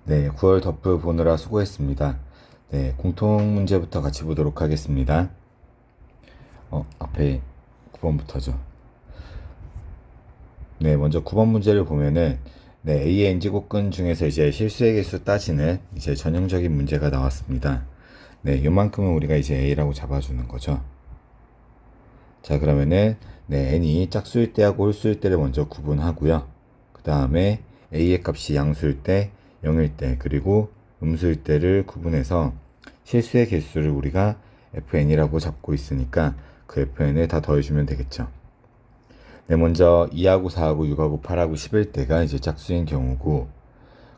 네, 9월 덮을 보느라 수고했습니다. 네, 공통 문제부터 같이 보도록 하겠습니다. 앞에 9번부터죠. 네, 먼저 9번 문제를 보면은 네, A의 n제곱근 중에서 이제 실수의 개수 따지는 이제 전형적인 문제가 나왔습니다. 네, 요만큼은 우리가 이제 A라고 잡아주는 거죠. 자, 그러면은 네, n이 짝수일 때하고 홀수일 때를 먼저 구분하고요. 그 다음에 A의 값이 양수일 때, 0일 때, 그리고 음수일 때를 구분해서 실수의 개수를 우리가 fn이라고 잡고 있으니까 그 fn을 다 더해주면 되겠죠. 네, 먼저 2하고 4하고 6하고 8하고 10일 때가 이제 짝수인 경우고,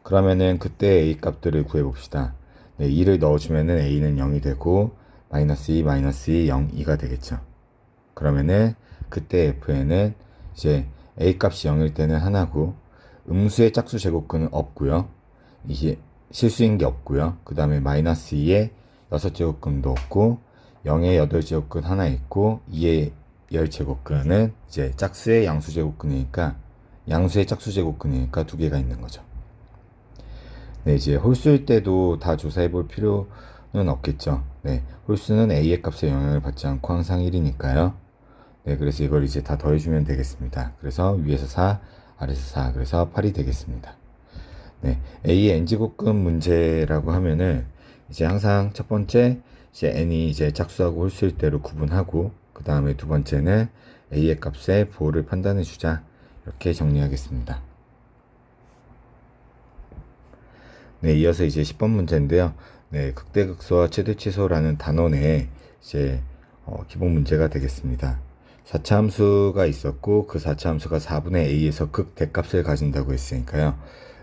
그러면은 그때 A 값들을 구해봅시다. 네, 2를 넣어주면은 A는 0이 되고, 마이너스 2, 마이너스 2, 0, 2가 되겠죠. 그러면은 그때 fn은 이제 A 값이 0일 때는 하나고, 음수의 짝수 제곱근은 없고요. 이게 실수인 게 없고요. 그 다음에 마이너스 2의 6제곱근도 없고, 0의 8제곱근 하나 있고, 2의 10제곱근은 이제 짝수의 양수제곱근이니까, 양수의 짝수제곱근이니까 두 개가 있는 거죠. 네, 이제 홀수일 때도 다 조사해 볼 필요는 없겠죠. 네, 홀수는 A의 값에 영향을 받지 않고 항상 1이니까요. 네, 그래서 이걸 이제 다 더해주면 되겠습니다. 그래서 위에서 4, 아래에서 4, 그래서 8이 되겠습니다. 네, A의 n제곱근 문제라고 하면은 이제 항상 첫 번째 이제 n이 이제 짝수하고 홀수일 때로 구분하고, 그 다음에 두 번째는 A의 값에 부호를 판단해 주자, 이렇게 정리하겠습니다. 네, 이어서 이제 10번 문제인데요. 네, 극대극소와 최대치소라는 단원의 이제 기본 문제가 되겠습니다. 4차 함수가 있었고 그 4차 함수가 4분의 a에서 극대값을 가진다고 했으니까요.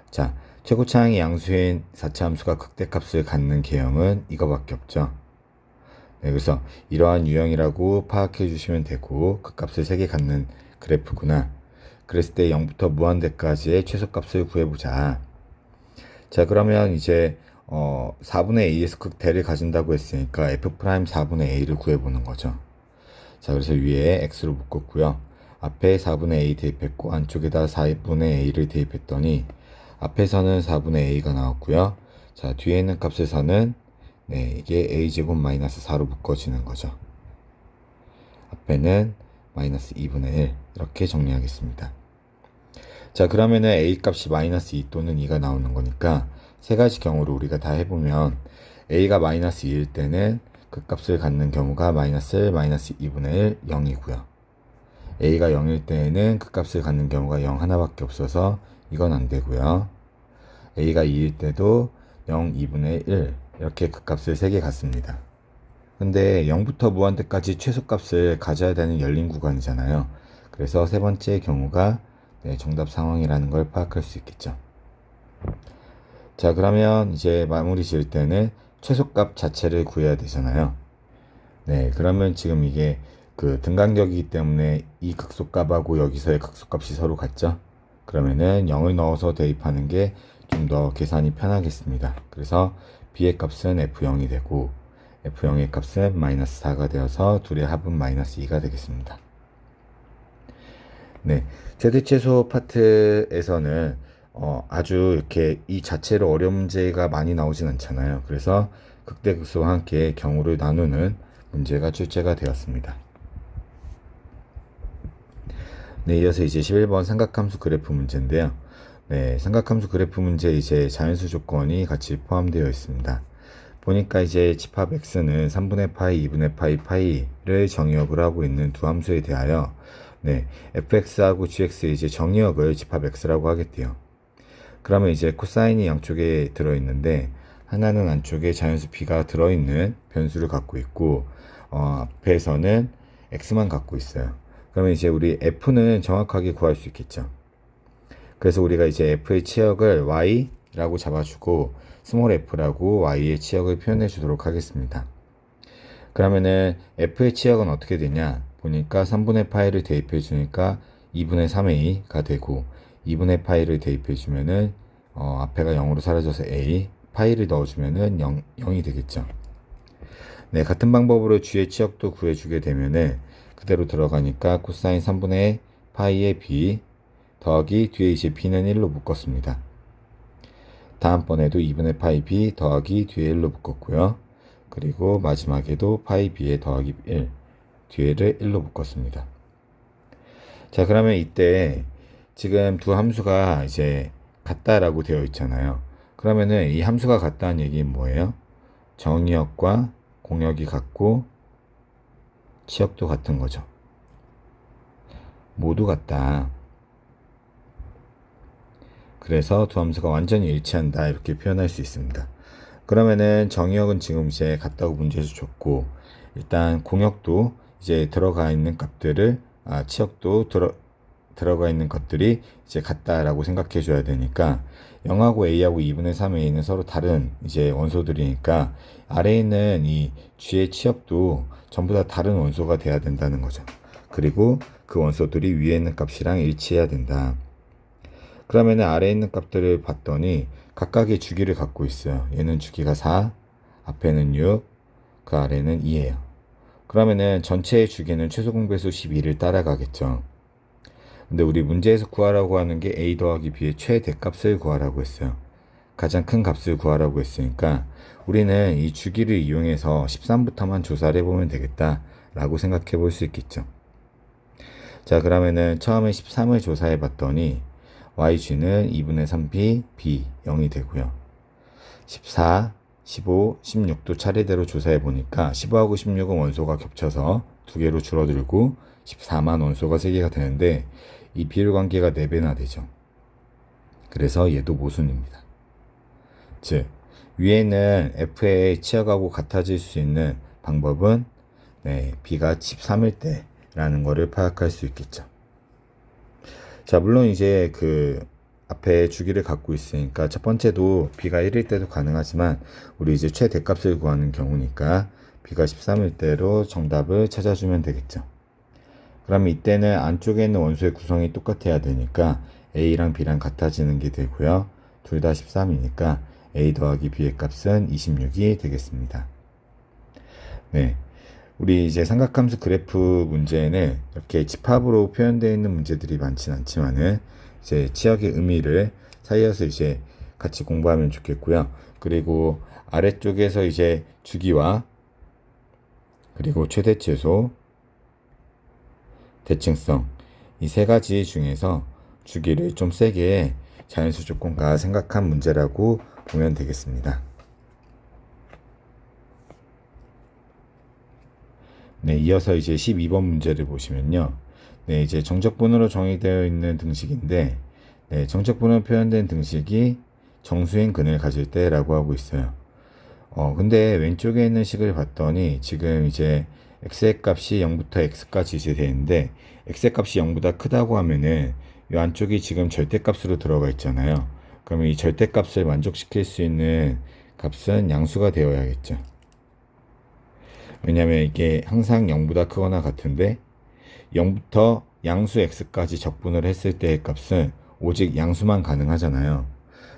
자, 최고차항이 양수인 4차 함수가 극대값을 갖는 개형은 이거밖에 없죠. 네, 그래서 이러한 유형이라고 파악해 주시면 되고, 그 값을 3개 갖는 그래프구나. 그랬을 때 0부터 무한대까지의 최소값을 구해보자. 자, 그러면 이제 4분의 a에서 극대를 가진다고 했으니까 f 프라임 4분의 a를 구해보는 거죠. 자, 그래서 위에 x로 묶었고요. 앞에 4분의 a 대입했고 안쪽에다 4분의 a를 대입했더니 앞에서는 4분의 a가 나왔고요. 자, 뒤에 있는 값에서는 네, 이게 a제곱 마이너스 4로 묶어지는 거죠. 앞에는 마이너스 2분의 1 이렇게 정리하겠습니다. 자, 그러면은 a 값이 마이너스 2 또는 2가 나오는 거니까 세 가지 경우를 우리가 다 해보면 a가 마이너스 2일 때는 그 값을 갖는 경우가 마이너스 1, 마이너스 2분의 1, 0이고요. a가 0일 때에는 그 값을 갖는 경우가 0 하나밖에 없어서 이건 안 되고요. a가 2일 때도 0, 2분의 1 이렇게 그 값을 3개 갖습니다. 근데 0부터 무한대까지 최소값을 가져야 되는 열린 구간이잖아요. 그래서 세 번째 경우가 네, 정답 상황이라는 걸 파악할 수 있겠죠. 자, 그러면 이제 마무리 지을 때는 최소값 자체를 구해야 되잖아요. 네, 그러면 지금 이게 그 등간격이기 때문에 이 극소값하고 여기서의 극소값이 서로 같죠? 그러면은 0을 넣어서 대입하는 게 좀 더 계산이 편하겠습니다. 그래서 b의 값은 f0이 되고 f0의 값은 마이너스 4가 되어서 둘의 합은 마이너스 2가 되겠습니다. 네, 최대최소 파트에서는 아주 이렇게 이 자체로 어려운 문제가 많이 나오진 않잖아요. 그래서 극대극소와 함께 경우를 나누는 문제가 출제가 되었습니다. 네, 이어서 이제 11번 삼각함수 그래프 문제인데요. 네, 삼각함수 그래프 문제 이제 자연수 조건이 같이 포함되어 있습니다. 보니까 이제 집합 x는 3분의 파이, 2분의 파이, 파이를 정의역을 하고 있는 두 함수에 대하여 네, fx하고 gx의 이제 정의역을 집합 x라고 하겠대요. 그러면 이제 코사인이 양쪽에 들어있는데 하나는 안쪽에 자연수 b가 들어있는 변수를 갖고 있고 앞에서는 x만 갖고 있어요. 그러면 이제 우리 f는 정확하게 구할 수 있겠죠. 그래서 우리가 이제 f의 치역을 y라고 잡아주고 스몰 f라고 y의 치역을 표현해 주도록 하겠습니다. 그러면은 f의 치역은 어떻게 되냐 보니까 3분의 파이를 대입해 주니까 2분의 3a가 되고 2분의 파이를 대입해 주면은 앞에가 0으로 사라져서 a, 파이를 넣어주면은 0이 되겠죠. 네, 같은 방법으로 g의 치역도 구해주게 되면은 그대로 들어가니까 코사인 3분의 파이의 b 더하기 뒤에 이제 b는 1로 묶었습니다. 다음번에도 2분의 파이 b 더하기 뒤에 1로 묶었고요. 그리고 마지막에도 파이 b에 더하기 1, 뒤에를 1로 묶었습니다. 자, 그러면 이때 지금 두 함수가 이제 같다라고 되어 있잖아요. 그러면은 이 함수가 같다는 얘기는 뭐예요? 정의역과 공역이 같고 치역도 같은 거죠. 모두 같다. 그래서 두 함수가 완전히 일치한다, 이렇게 표현할 수 있습니다. 그러면은 정의역은 지금 이제 같다고 문제에서 줬고, 일단 공역도 이제 들어가 있는 값들을, 치역도 들어가 있는 것들이 이제 같다라고 생각해 줘야 되니까, 0하고 a하고 2분의 3a는 서로 다른 이제 원소들이니까 아래에 있는 이 g의 치역도 전부 다 다른 원소가 돼야 된다는 거죠. 그리고 그 원소들이 위에 있는 값이랑 일치해야 된다. 그러면 아래에 있는 값들을 봤더니 각각의 주기를 갖고 있어요. 얘는 주기가 4, 앞에는 6, 그 아래는 2예요. 그러면은 전체의 주기는 최소 공배수 12를 따라가겠죠. 근데 우리 문제에서 구하라고 하는 게 a 더하기 b의 최대값을 구하라고 했어요. 가장 큰 값을 구하라고 했으니까 우리는 이 주기를 이용해서 13부터만 조사를 해보면 되겠다 라고 생각해 볼 수 있겠죠. 자, 그러면은 처음에 13을 조사해 봤더니 yg는 2분의 3b, b 0이 되고요. 14, 15, 16도 차례대로 조사해 보니까 15하고 16은 원소가 겹쳐서 2개로 줄어들고 14만 원소가 3개가 되는데 이 비율 관계가 4배나 되죠. 그래서 얘도 모순입니다. 즉, 위에는 f의 치역하고 같아질 수 있는 방법은 b가 13일 때라는 거를 파악할 수 있겠죠. 자, 물론 이제 그 앞에 주기를 갖고 있으니까 첫 번째도 b가 1일 때도 가능하지만 우리 이제 최대값을 구하는 경우니까 b가 13일 때로 정답을 찾아주면 되겠죠. 그럼 이때는 안쪽에 있는 원소의 구성이 똑같아야 되니까 a랑 b랑 같아지는 게 되고요. 둘 다 13이니까 a 더하기 b의 값은 26이 되겠습니다. 네. 우리 이제 삼각함수 그래프 문제에는 이렇게 집합으로 표현되어 있는 문제들이 많지는 않지만은 이제 치역의 의미를 사이에서 이제 같이 공부하면 좋겠고요. 그리고 아래쪽에서 이제 주기와 그리고 최대최소, 대칭성 이 세 가지 중에서 주기를 좀 세게 자연수 조건과 생각한 문제라고 보면 되겠습니다. 네, 이어서 이제 12번 문제를 보시면요. 네, 이제 정적분으로 정의되어 있는 등식인데, 네, 정적분으로 표현된 등식이 정수인 근을 가질 때라고 하고 있어요. 근데 왼쪽에 있는 식을 봤더니 지금 이제 x의 값이 0부터 x까지 이제 되는데, x의 값이 0보다 크다고 하면은 이 안쪽이 지금 절대값으로 들어가 있잖아요. 그러면 이 절대값을 만족시킬 수 있는 값은 양수가 되어야겠죠. 왜냐면 이게 항상 0보다 크거나 같은데 0부터 양수 x까지 적분을 했을 때의 값은 오직 양수만 가능하잖아요.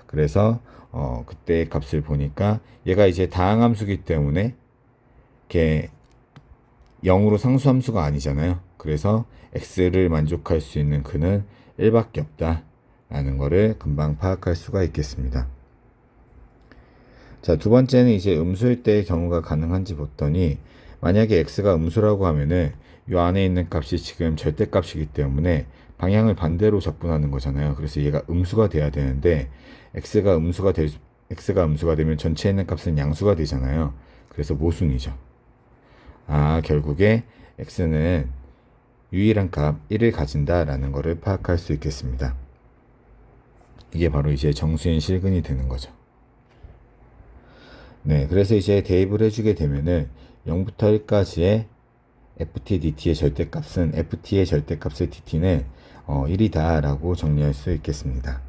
그래서 그때의 값을 보니까 얘가 이제 다항함수기 때문에 이렇게 0으로 상수함수가 아니잖아요. 그래서 x를 만족할 수 있는 근은 1밖에 없다 라는 거를 금방 파악할 수가 있겠습니다. 자, 두 번째는 이제 음수일 때의 경우가 가능한지 봤더니 만약에 x가 음수라고 하면은 이 안에 있는 값이 지금 절대값이기 때문에 방향을 반대로 적분하는 거잖아요. 그래서 얘가 음수가 돼야 되는데 x가 음수가 되면 전체에 있는 값은 양수가 되잖아요. 그래서 모순이죠. 결국에 x는 유일한 값 1을 가진다라는 것을 파악할 수 있겠습니다. 이게 바로 이제 정수인 실근이 되는 거죠. 네, 그래서 이제 대입을 해주게 되면은 0부터 1까지의 ft dt의 절대값은 ft의 절대값의 dt는 1이다 라고 정리할 수 있겠습니다.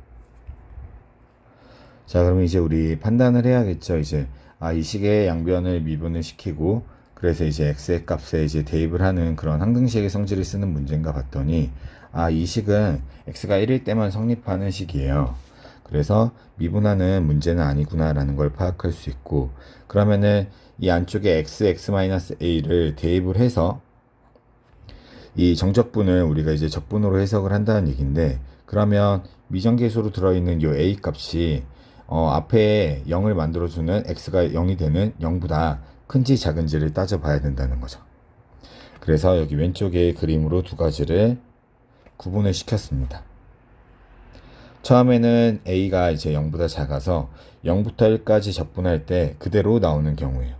자, 그럼 이제 우리 판단을 해야겠죠. 이제 이 식의 양변을 미분을 시키고 그래서 이제 x의 값에 이제 대입을 하는 그런 항등식의 성질을 쓰는 문제인가 봤더니 이 식은 x가 1일 때만 성립하는 식이에요. 그래서 미분하는 문제는 아니구나 라는 걸 파악할 수 있고, 그러면은 이 안쪽에 x-a를 대입을 해서 이 정적분을 우리가 이제 적분으로 해석을 한다는 얘기인데, 그러면 미정계수로 들어있는 이 a 값이 앞에 0을 만들어주는 x가 0이 되는 0보다 큰지 작은지를 따져봐야 된다는 거죠. 그래서 여기 왼쪽의 그림으로 두 가지를 구분을 시켰습니다. 처음에는 a가 이제 0보다 작아서 0부터 1까지 적분할 때 그대로 나오는 경우예요.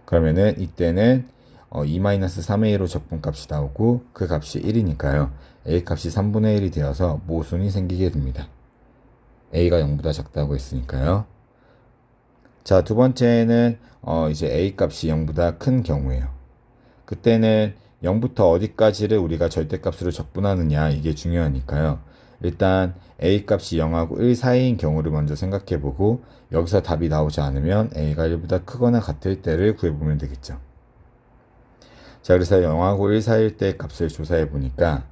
그러면은 이때는 2-3a로 적분값이 나오고 그 값이 1이니까요. a 값이 3분의 1이 되어서 모순이 생기게 됩니다. a가 0보다 작다고 했으니까요. 자, 두 번째는 이제 a 값이 0보다 큰 경우예요. 그때는 0부터 어디까지를 우리가 절대값으로 적분하느냐 이게 중요하니까요. 일단 a 값이 0하고 1 사이인 경우를 먼저 생각해보고 여기서 답이 나오지 않으면 a가 1보다 크거나 같을 때를 구해보면 되겠죠. 자, 그래서 0하고 1 사이일 때 값을 조사해보니까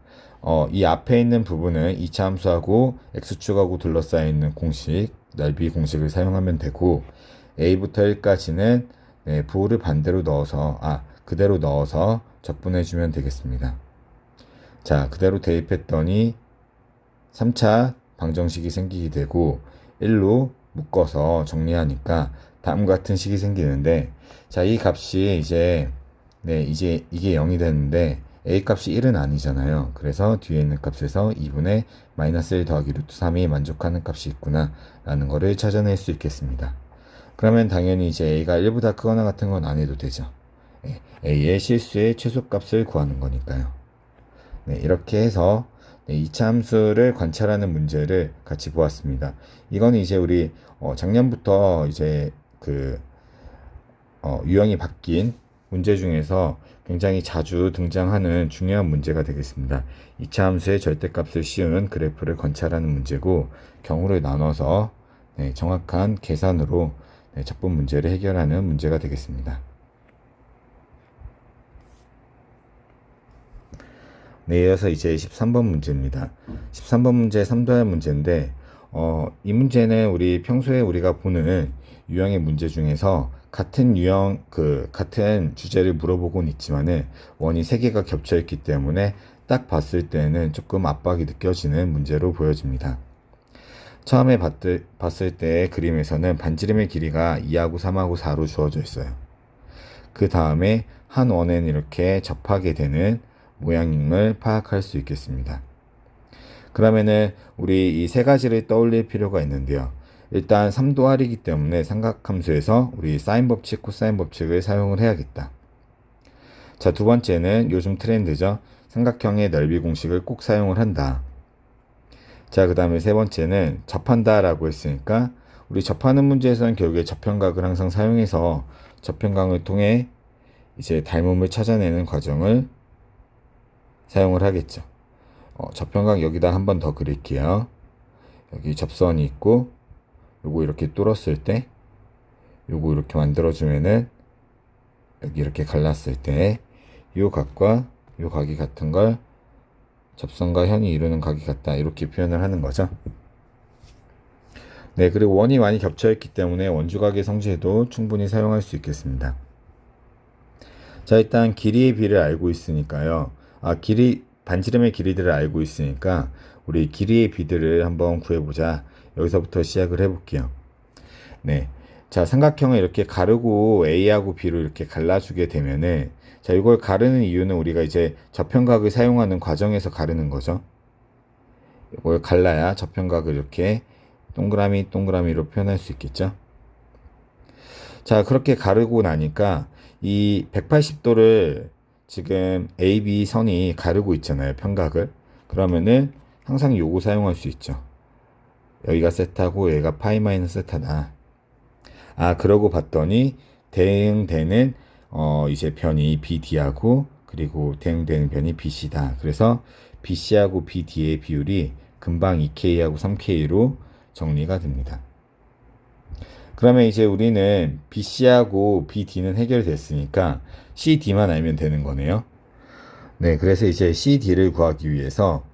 이 앞에 있는 부분은 2차 함수하고 x축하고 둘러싸여 있는 공식, 넓이 공식을 사용하면 되고 a부터 1까지는 부호를 반대로 넣어서 그대로 넣어서 적분해주면 되겠습니다. 자, 그대로 대입했더니 3차 방정식이 생기게 되고 1로 묶어서 정리하니까 다음과 같은 식이 생기는데, 자, 이 값이 이제 이게 0이 되는데 a 값이 1은 아니잖아요. 그래서 뒤에 있는 값에서 2분의 마이너스 1 더하기 루트 3이 만족하는 값이 있구나 라는 거를 찾아낼 수 있겠습니다. 그러면 당연히 이제 a가 1보다 크거나 같은 건 안 해도 되죠. a의 실수의 최소값을 구하는 거니까요. 이렇게 해서 2차 함수를 관찰하는 문제를 같이 보았습니다. 이거는 이제 우리 작년부터 이제 유형이 바뀐 문제 중에서 굉장히 자주 등장하는 중요한 문제가 되겠습니다. 2차 함수의 절대값을 씌운 그래프를 관찰하는 문제고, 경우를 나눠서 정확한 계산으로 적분 문제를 해결하는 문제가 되겠습니다. 이어서 이제 13번 문제입니다. 13번 문제 3도할 문제인데, 이 문제는 우리 평소에 우리가 보는 유형의 문제 중에서 같은 유형, 같은 주제를 물어보곤 있지만은 원이 3개가 겹쳐 있기 때문에 딱 봤을 때는 조금 압박이 느껴지는 문제로 보여집니다. 처음에 봤을 때 그림에서는 반지름의 길이가 2하고 3하고 4로 주어져 있어요. 그 다음에 한 원은 이렇게 접하게 되는 모양임을 파악할 수 있겠습니다. 그러면은 우리 이 세 가지를 떠올릴 필요가 있는데요. 일단 3도할이기 때문에 삼각함수에서 우리 사인 법칙, 코사인 법칙을 사용을 해야겠다. 자, 두 번째는 요즘 트렌드죠. 삼각형의 넓이 공식을 꼭 사용을 한다. 자, 그 다음에 세 번째는 접한다 라고 했으니까 우리 접하는 문제에서는 결국에 접현각을 항상 사용해서 접현각을 통해 이제 닮음을 찾아내는 과정을 사용을 하겠죠. 접현각 여기다 한 번 더 그릴게요. 여기 접선이 있고 요거 이렇게 뚫었을 때 요거 이렇게 만들어주면은 여기 이렇게 갈랐을 때 요 각과 요 각이 같은 걸 접선과 현이 이루는 각이 같다 이렇게 표현을 하는 거죠. 그리고 원이 많이 겹쳐 있기 때문에 원주각의 성질도 충분히 사용할 수 있겠습니다. 자, 일단 길이의 비를 알고 있으니까요. 반지름의 길이들을 알고 있으니까 우리 길이의 비들을 한번 구해보자. 여기서부터 시작을 해볼게요. 자, 삼각형을 이렇게 가르고 A하고 B로 이렇게 갈라주게 되면은, 자, 이걸 가르는 이유는 우리가 이제 접현각을 사용하는 과정에서 가르는 거죠. 이걸 갈라야 접현각을 이렇게 동그라미 동그라미로 표현할 수 있겠죠. 자, 그렇게 가르고 나니까 이 180도를 지금 AB 선이 가르고 있잖아요, 편각을. 그러면은 항상 요거 사용할 수 있죠. 여기가 세타고 얘가 파이 마이너스 세타다. 그러고 봤더니 대응되는 이제 변이 BD하고 그리고 대응되는 변이 BC다. 그래서 BC하고 BD의 비율이 금방 2K하고 3K로 정리가 됩니다. 그러면 이제 우리는 BC하고 BD는 해결됐으니까 CD만 알면 되는 거네요. 그래서 이제 CD를 구하기 위해서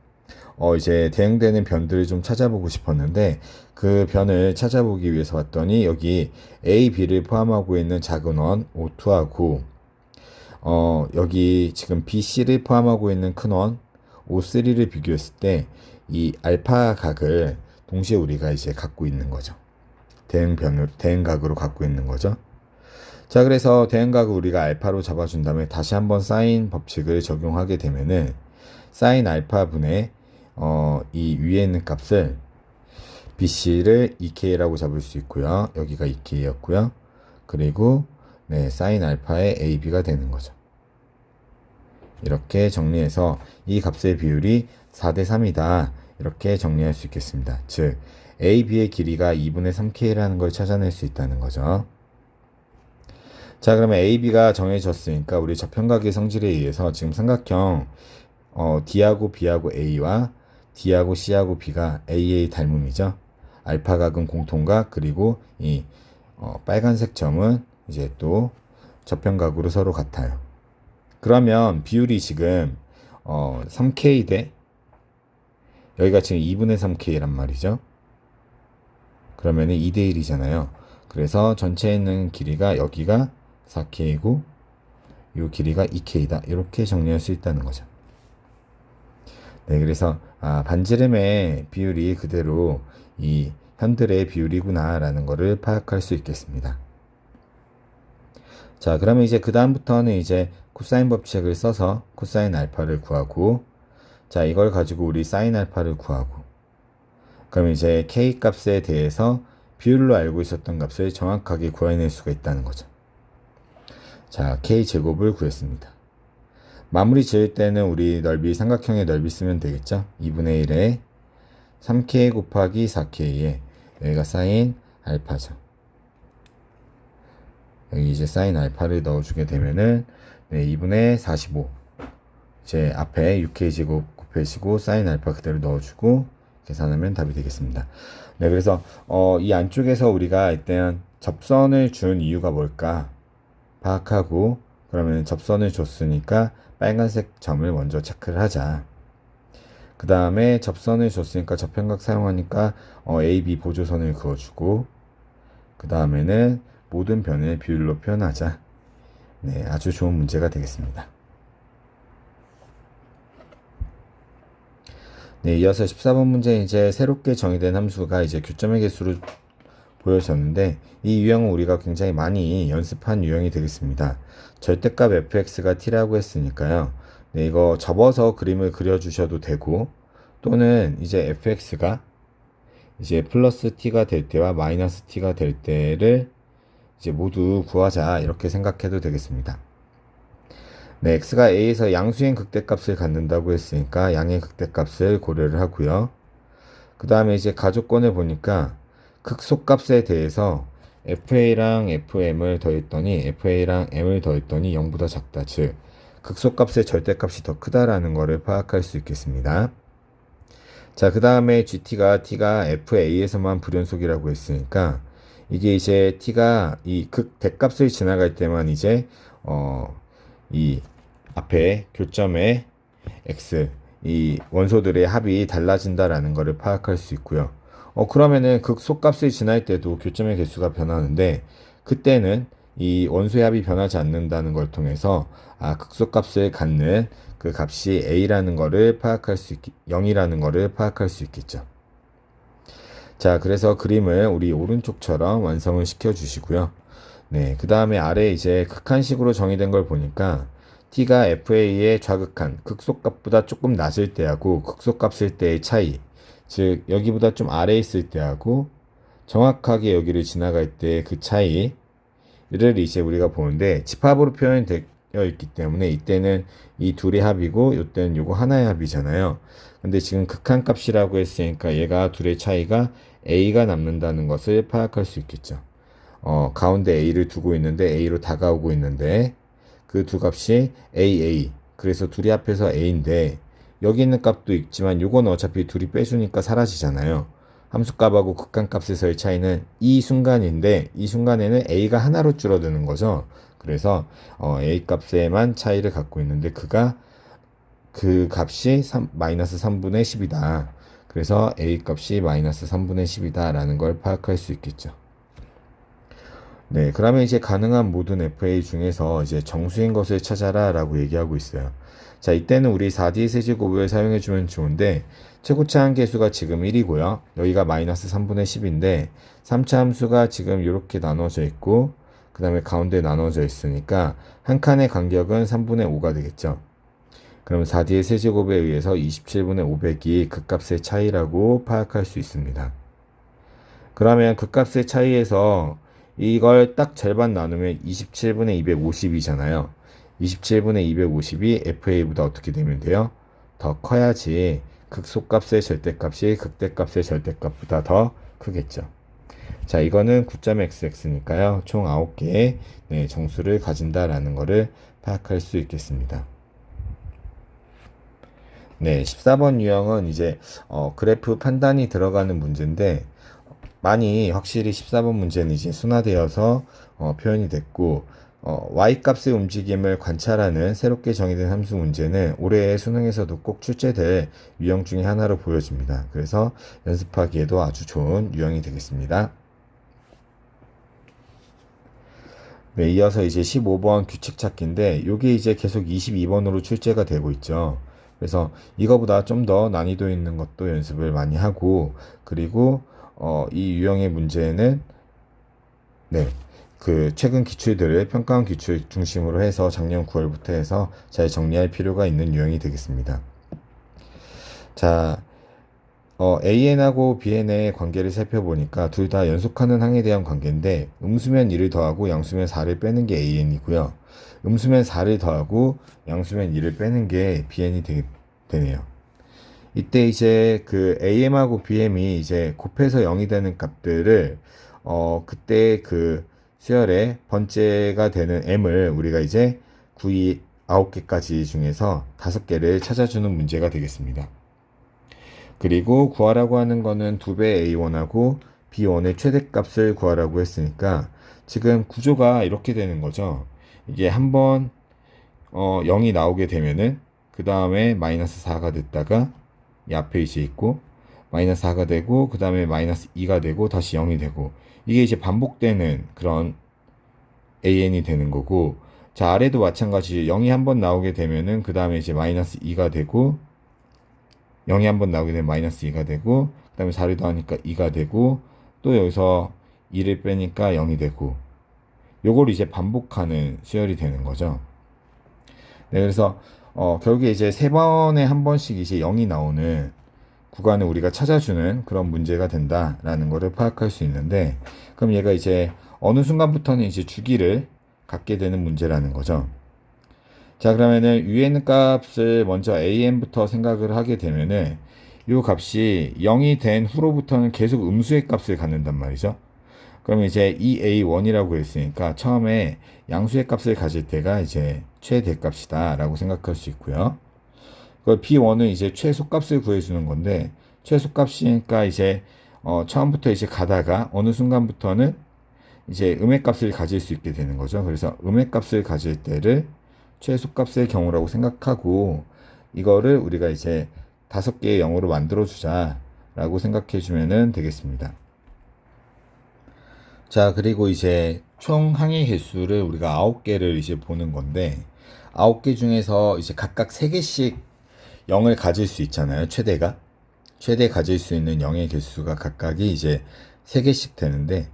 이제 대응되는 변들을 좀 찾아보고 싶었는데, 그 변을 찾아보기 위해서 봤더니 여기 A, B를 포함하고 있는 작은 원 O2하고 여기 지금 BC를 포함하고 있는 큰 원 O3를 비교했을 때 이 알파 각을 동시에 우리가 이제 갖고 있는 거죠. 대응각으로 갖고 있는 거죠. 자, 그래서 대응각을 우리가 알파로 잡아준 다음에 다시 한번 사인 법칙을 적용하게 되면은 사인 알파분의 이 위에 있는 값을 BC를 2K라고 잡을 수 있고요. 여기가 2K였고요. 그리고 네, 사인 알파의 AB가 되는 거죠. 이렇게 정리해서 이 값의 비율이 4대 3이다. 이렇게 정리할 수 있겠습니다. 즉 AB의 길이가 2분의 3K라는 걸 찾아낼 수 있다는 거죠. 자, 그러면 AB가 정해졌으니까 우리 저평각의 성질에 의해서 지금 삼각형 D하고 B하고 A와 D하고 C하고 B가 AA 닮음이죠. 알파각은 공통각, 그리고 이 빨간색 점은 이제 또 저평각으로 서로 같아요. 그러면 비율이 지금 3K 대 여기가 지금 2분의 3K란 말이죠. 그러면은 2대 1이잖아요. 그래서 전체에 있는 길이가 여기가 4K이고 이 길이가 2K다. 이렇게 정리할 수 있다는 거죠. 네, 그래서 반지름의 비율이 그대로 이 현들의 비율이구나 라는 거를 파악할 수 있겠습니다. 자, 그러면 이제 그 다음부터는 이제 코사인 법칙을 써서 코사인 알파를 구하고, 자, 이걸 가지고 우리 사인 알파를 구하고, 그럼 이제 K 값에 대해서 비율로 알고 있었던 값을 정확하게 구해낼 수가 있다는 거죠. 자, K 제곱을 구했습니다. 마무리 지을 때는 우리 넓이, 삼각형의 넓이 쓰면 되겠죠. 2분의 1에 3K 곱하기 4K에 여기가 사인 알파죠. 여기 이제 사인 알파를 넣어주게 되면은 네, 2분의 45 이제 앞에 6K 제곱 곱해지고 사인 알파 그대로 넣어주고 계산하면 답이 되겠습니다. 네, 그래서 이 안쪽에서 우리가 일단 접선을 준 이유가 뭘까 파악하고, 그러면 접선을 줬으니까 빨간색 점을 먼저 체크를 하자. 그 다음에 접선을 줬으니까 저평각 사용하니까 AB 보조선을 그어주고, 그 다음에는 모든 변을 비율로 표현하자. 네, 아주 좋은 문제가 되겠습니다. 네, 이어서 14번 문제 이제 새롭게 정의된 함수가 이제 교점의 개수로 보여졌는데, 이 유형은 우리가 굉장히 많이 연습한 유형이 되겠습니다. 절대값 fx가 t라고 했으니까요. 네, 이거 접어서 그림을 그려주셔도 되고, 또는 이제 fx가 이제 플러스 t가 될 때와 마이너스 t가 될 때를 이제 모두 구하자 이렇게 생각해도 되겠습니다. 네, x가 a에서 양수인 극대값을 갖는다고 했으니까 양의 극대값을 고려를 하고요. 그 다음에 이제 가족권을 보니까 극소값에 대해서 fa랑 fm을 더했더니 fa랑 m을 더했더니 0보다 작다. 즉 극소값의 절대값이 더 크다라는 것을 파악할 수 있겠습니다. 자, 그 다음에 t가 fa에서만 불연속이라고 했으니까 이게 이제 t가 이 극대값을 지나갈 때만 이제 이 앞에 교점의 x 이 원소들의 합이 달라진다라는 것을 파악할 수 있고요. 그러면은 극소값을 지날 때도 교점의 개수가 변하는데, 그때는 이 원소의 합이 변하지 않는다는 걸 통해서 극소값을 갖는 그 값이 a라는 거를 파악할 수 0이라는 거를 파악할 수 있겠죠. 자, 그래서 그림을 우리 오른쪽처럼 완성을 시켜 주시고요. 네, 그 다음에 아래 이제 극한식으로 정의된 걸 보니까 t가 fa의 좌극한 극소값보다 조금 낮을 때하고 극소값일 때의 차이, 즉 여기보다 좀 아래에 있을 때하고 정확하게 여기를 지나갈 때 그 차이를 이제 우리가 보는데 집합으로 표현되어 있기 때문에 이때는 이 둘의 합이고 이때는 요거 하나의 합이잖아요. 근데 지금 극한값이라고 했으니까 얘가 둘의 차이가 a가 남는다는 것을 파악할 수 있겠죠. 가운데 a를 두고 있는데 a로 다가오고 있는데 그 두 값이 a, 그래서 둘이 합해서 a인데 여기 있는 값도 있지만 요건 어차피 둘이 빼주니까 사라지잖아요. 함수값하고 극한값에서의 차이는 이 순간인데 이 순간에는 a가 하나로 줄어드는 거죠. 그래서 a 값에만 차이를 갖고 있는데 그 값이 마이너스 3분의 10이다. 그래서 a 값이 마이너스 3분의 10이다 라는 걸 파악할 수 있겠죠. 네, 그러면 이제 가능한 모든 FA 중에서 이제 정수인 것을 찾아라 라고 얘기하고 있어요. 자, 이때는 우리 4D 세제곱을 사용해주면 좋은데, 최고차 함계수가 지금 1이고요. 여기가 마이너스 3분의 10인데, 3차 함수가 지금 이렇게 나눠져 있고, 그 다음에 가운데 나눠져 있으니까, 한 칸의 간격은 3분의 5가 되겠죠. 그럼 4D의 세제곱에 의해서 27분의 500이 극값의 차이라고 파악할 수 있습니다. 그러면 극값의 차이에서 이걸 딱 절반 나누면 27분의 250이잖아요. 27분의 250이 FA보다 어떻게 되면 돼요? 더 커야지 극소값의 절대값이 극대값의 절대값보다 더 크겠죠. 자, 이거는 9.xx니까요. 총 9개의 정수를 가진다라는 것을 파악할 수 있겠습니다. 네, 14번 유형은 이제 그래프 판단이 들어가는 문제인데 많이 확실히 14번 문제는 이제 순화되어서 표현이 됐고 y 값의 움직임을 관찰하는 새롭게 정의된 함수 문제는 올해의 수능에서도 꼭 출제될 유형 중에 하나로 보여집니다. 그래서 연습하기에도 아주 좋은 유형이 되겠습니다. 네, 이어서 이제 15번 규칙 찾기인데 이게 이제 계속 22번으로 출제가 되고 있죠. 그래서 이거보다 좀 더 난이도 있는 것도 연습을 많이 하고 그리고 이 유형의 문제는 네, 그 최근 기출들을 평가원 기출 중심으로 해서 작년 9월부터 해서 잘 정리할 필요가 있는 유형이 되겠습니다. 자, AN하고 BN의 관계를 살펴보니까 둘 다 연속하는 항에 대한 관계인데 음수면 1을 더하고 양수면 4를 빼는 게 AN이고요. 음수면 4를 더하고 양수면 1을 빼는 게 BN이 되네요. 이때 이제 그 AM하고 BM이 이제 곱해서 0이 되는 값들을 그때 그 수열의 번째가 되는 M을 우리가 이제 9이 9개까지 중에서 5개를 찾아주는 문제가 되겠습니다. 그리고 구하라고 하는 거는 2배 A1하고 B1의 최대값을 구하라고 했으니까 지금 구조가 이렇게 되는 거죠. 이게 한번 0이 나오게 되면은 그 다음에 마이너스 4가 됐다가 이 앞에 이제 있고 마이너스 4가 되고 그 다음에 마이너스 2가 되고 다시 0이 되고 이게 이제 반복되는 그런 AN이 되는 거고 자 아래도 마찬가지 0이 한번 나오게 되면은 그 다음에 이제 마이너스 2가 되고 0이 한번 나오게 되면 마이너스 2가 되고 그 다음에 4를 더하니까 2가 되고 또 여기서 2를 빼니까 0이 되고 요걸 이제 반복하는 수열이 되는 거죠. 네, 그래서 결국에 이제 3번에 한 번씩 이제 0이 나오는 구간을 우리가 찾아주는 그런 문제가 된다라는 것을 파악할 수 있는데 그럼 얘가 이제 어느 순간부터는 이제 주기를 갖게 되는 문제라는 거죠. 자, 그러면은 un 값을 먼저 am부터 생각을 하게 되면은 이 값이 0이 된 후로부터는 계속 음수의 값을 갖는단 말이죠. 그럼 이제 EA1이라고 했으니까 처음에 양수의 값을 가질 때가 이제 최대값이다 라고 생각할 수 있고요. 그 B1은 이제 최소값을 구해주는 건데 최소값이니까 이제 처음부터 이제 가다가 어느 순간부터는 이제 음의 값을 가질 수 있게 되는 거죠. 그래서 음의 값을 가질 때를 최소값의 경우라고 생각하고 이거를 우리가 이제 5개의 0으로 만들어 주자 라고 생각해 주면 되겠습니다. 자, 그리고 이제 총 항의 개수를 우리가 9개를 이제 보는 건데 9개 중에서 이제 각각 3개씩 0을 가질 수 있잖아요. 최대 가질 수 있는 0의 개수가 각각이 이제 3개씩 되는데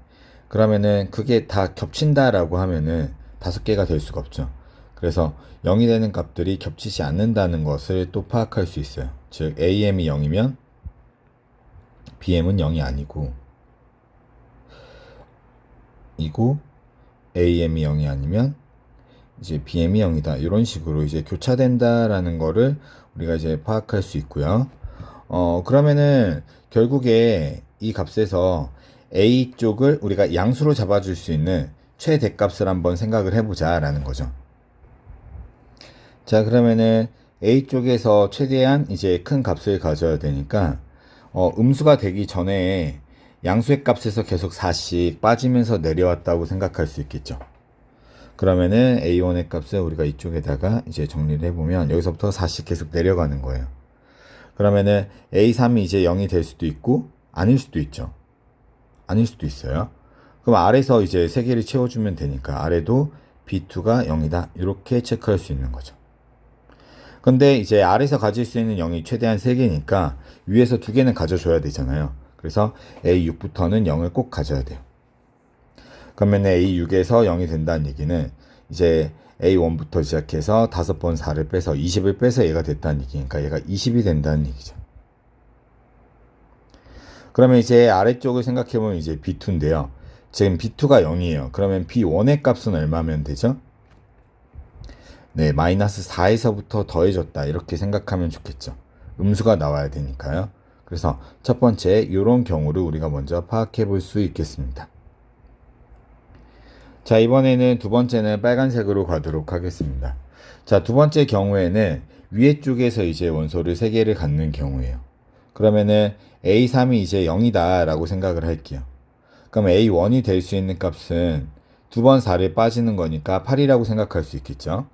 그러면은 그게 다 겹친다라고 하면은 5개가 될 수가 없죠. 그래서 0이 되는 값들이 겹치지 않는다는 것을 또 파악할 수 있어요. 즉 AM이 0이면 BM은 0이 아니고 AM이 0이 아니면 이제 BM이 0이다. 이런 식으로 이제 교차된다라는 거를 우리가 이제 파악할 수 있고요. 그러면은 결국에 이 값에서 A 쪽을 우리가 양수로 잡아줄 수 있는 최대값을 한번 생각을 해보자라는 거죠. 자, 그러면은 A 쪽에서 최대한 이제 큰 값을 가져야 되니까 음수가 되기 전에 양수의 값에서 계속 4씩 빠지면서 내려왔다고 생각할 수 있겠죠. 그러면은 A1의 값을 우리가 이쪽에다가 이제 정리를 해보면 여기서부터 4씩 계속 내려가는 거예요. 그러면은 A3이 이제 0이 될 수도 있고 아닐 수도 있죠. 아닐 수도 있어요. 그럼 아래에서 이제 3개를 채워주면 되니까 아래도 B2가 0이다. 이렇게 체크할 수 있는 거죠. 근데 이제 아래에서 가질 수 있는 0이 최대한 3개니까 위에서 2개는 가져줘야 되잖아요. 그래서 A6부터는 0을 꼭 가져야 돼요. 그러면 A6에서 0이 된다는 얘기는 이제 A1부터 시작해서 5번 4를 빼서 20을 빼서 얘가 됐다는 얘기니까 얘가 20이 된다는 얘기죠. 그러면 이제 아래쪽을 생각해보면 이제 B2인데요. 지금 B2가 0이에요. 그러면 B1의 값은 얼마면 되죠? 네, 마이너스 4에서부터 더해졌다. 이렇게 생각하면 좋겠죠. 음수가 나와야 되니까요. 그래서 첫 번째, 이런 경우를 우리가 먼저 파악해 볼 수 있겠습니다. 자, 이번에는 두 번째는 빨간색으로 가도록 하겠습니다. 자, 두 번째 경우에는 위에 쪽에서 이제 원소를 3개를 갖는 경우예요. 그러면은 A3이 이제 0이다 라고 생각을 할게요. 그럼 A1이 될 수 있는 값은 2번 4를 빠지는 거니까 8이라고 생각할 수 있겠죠.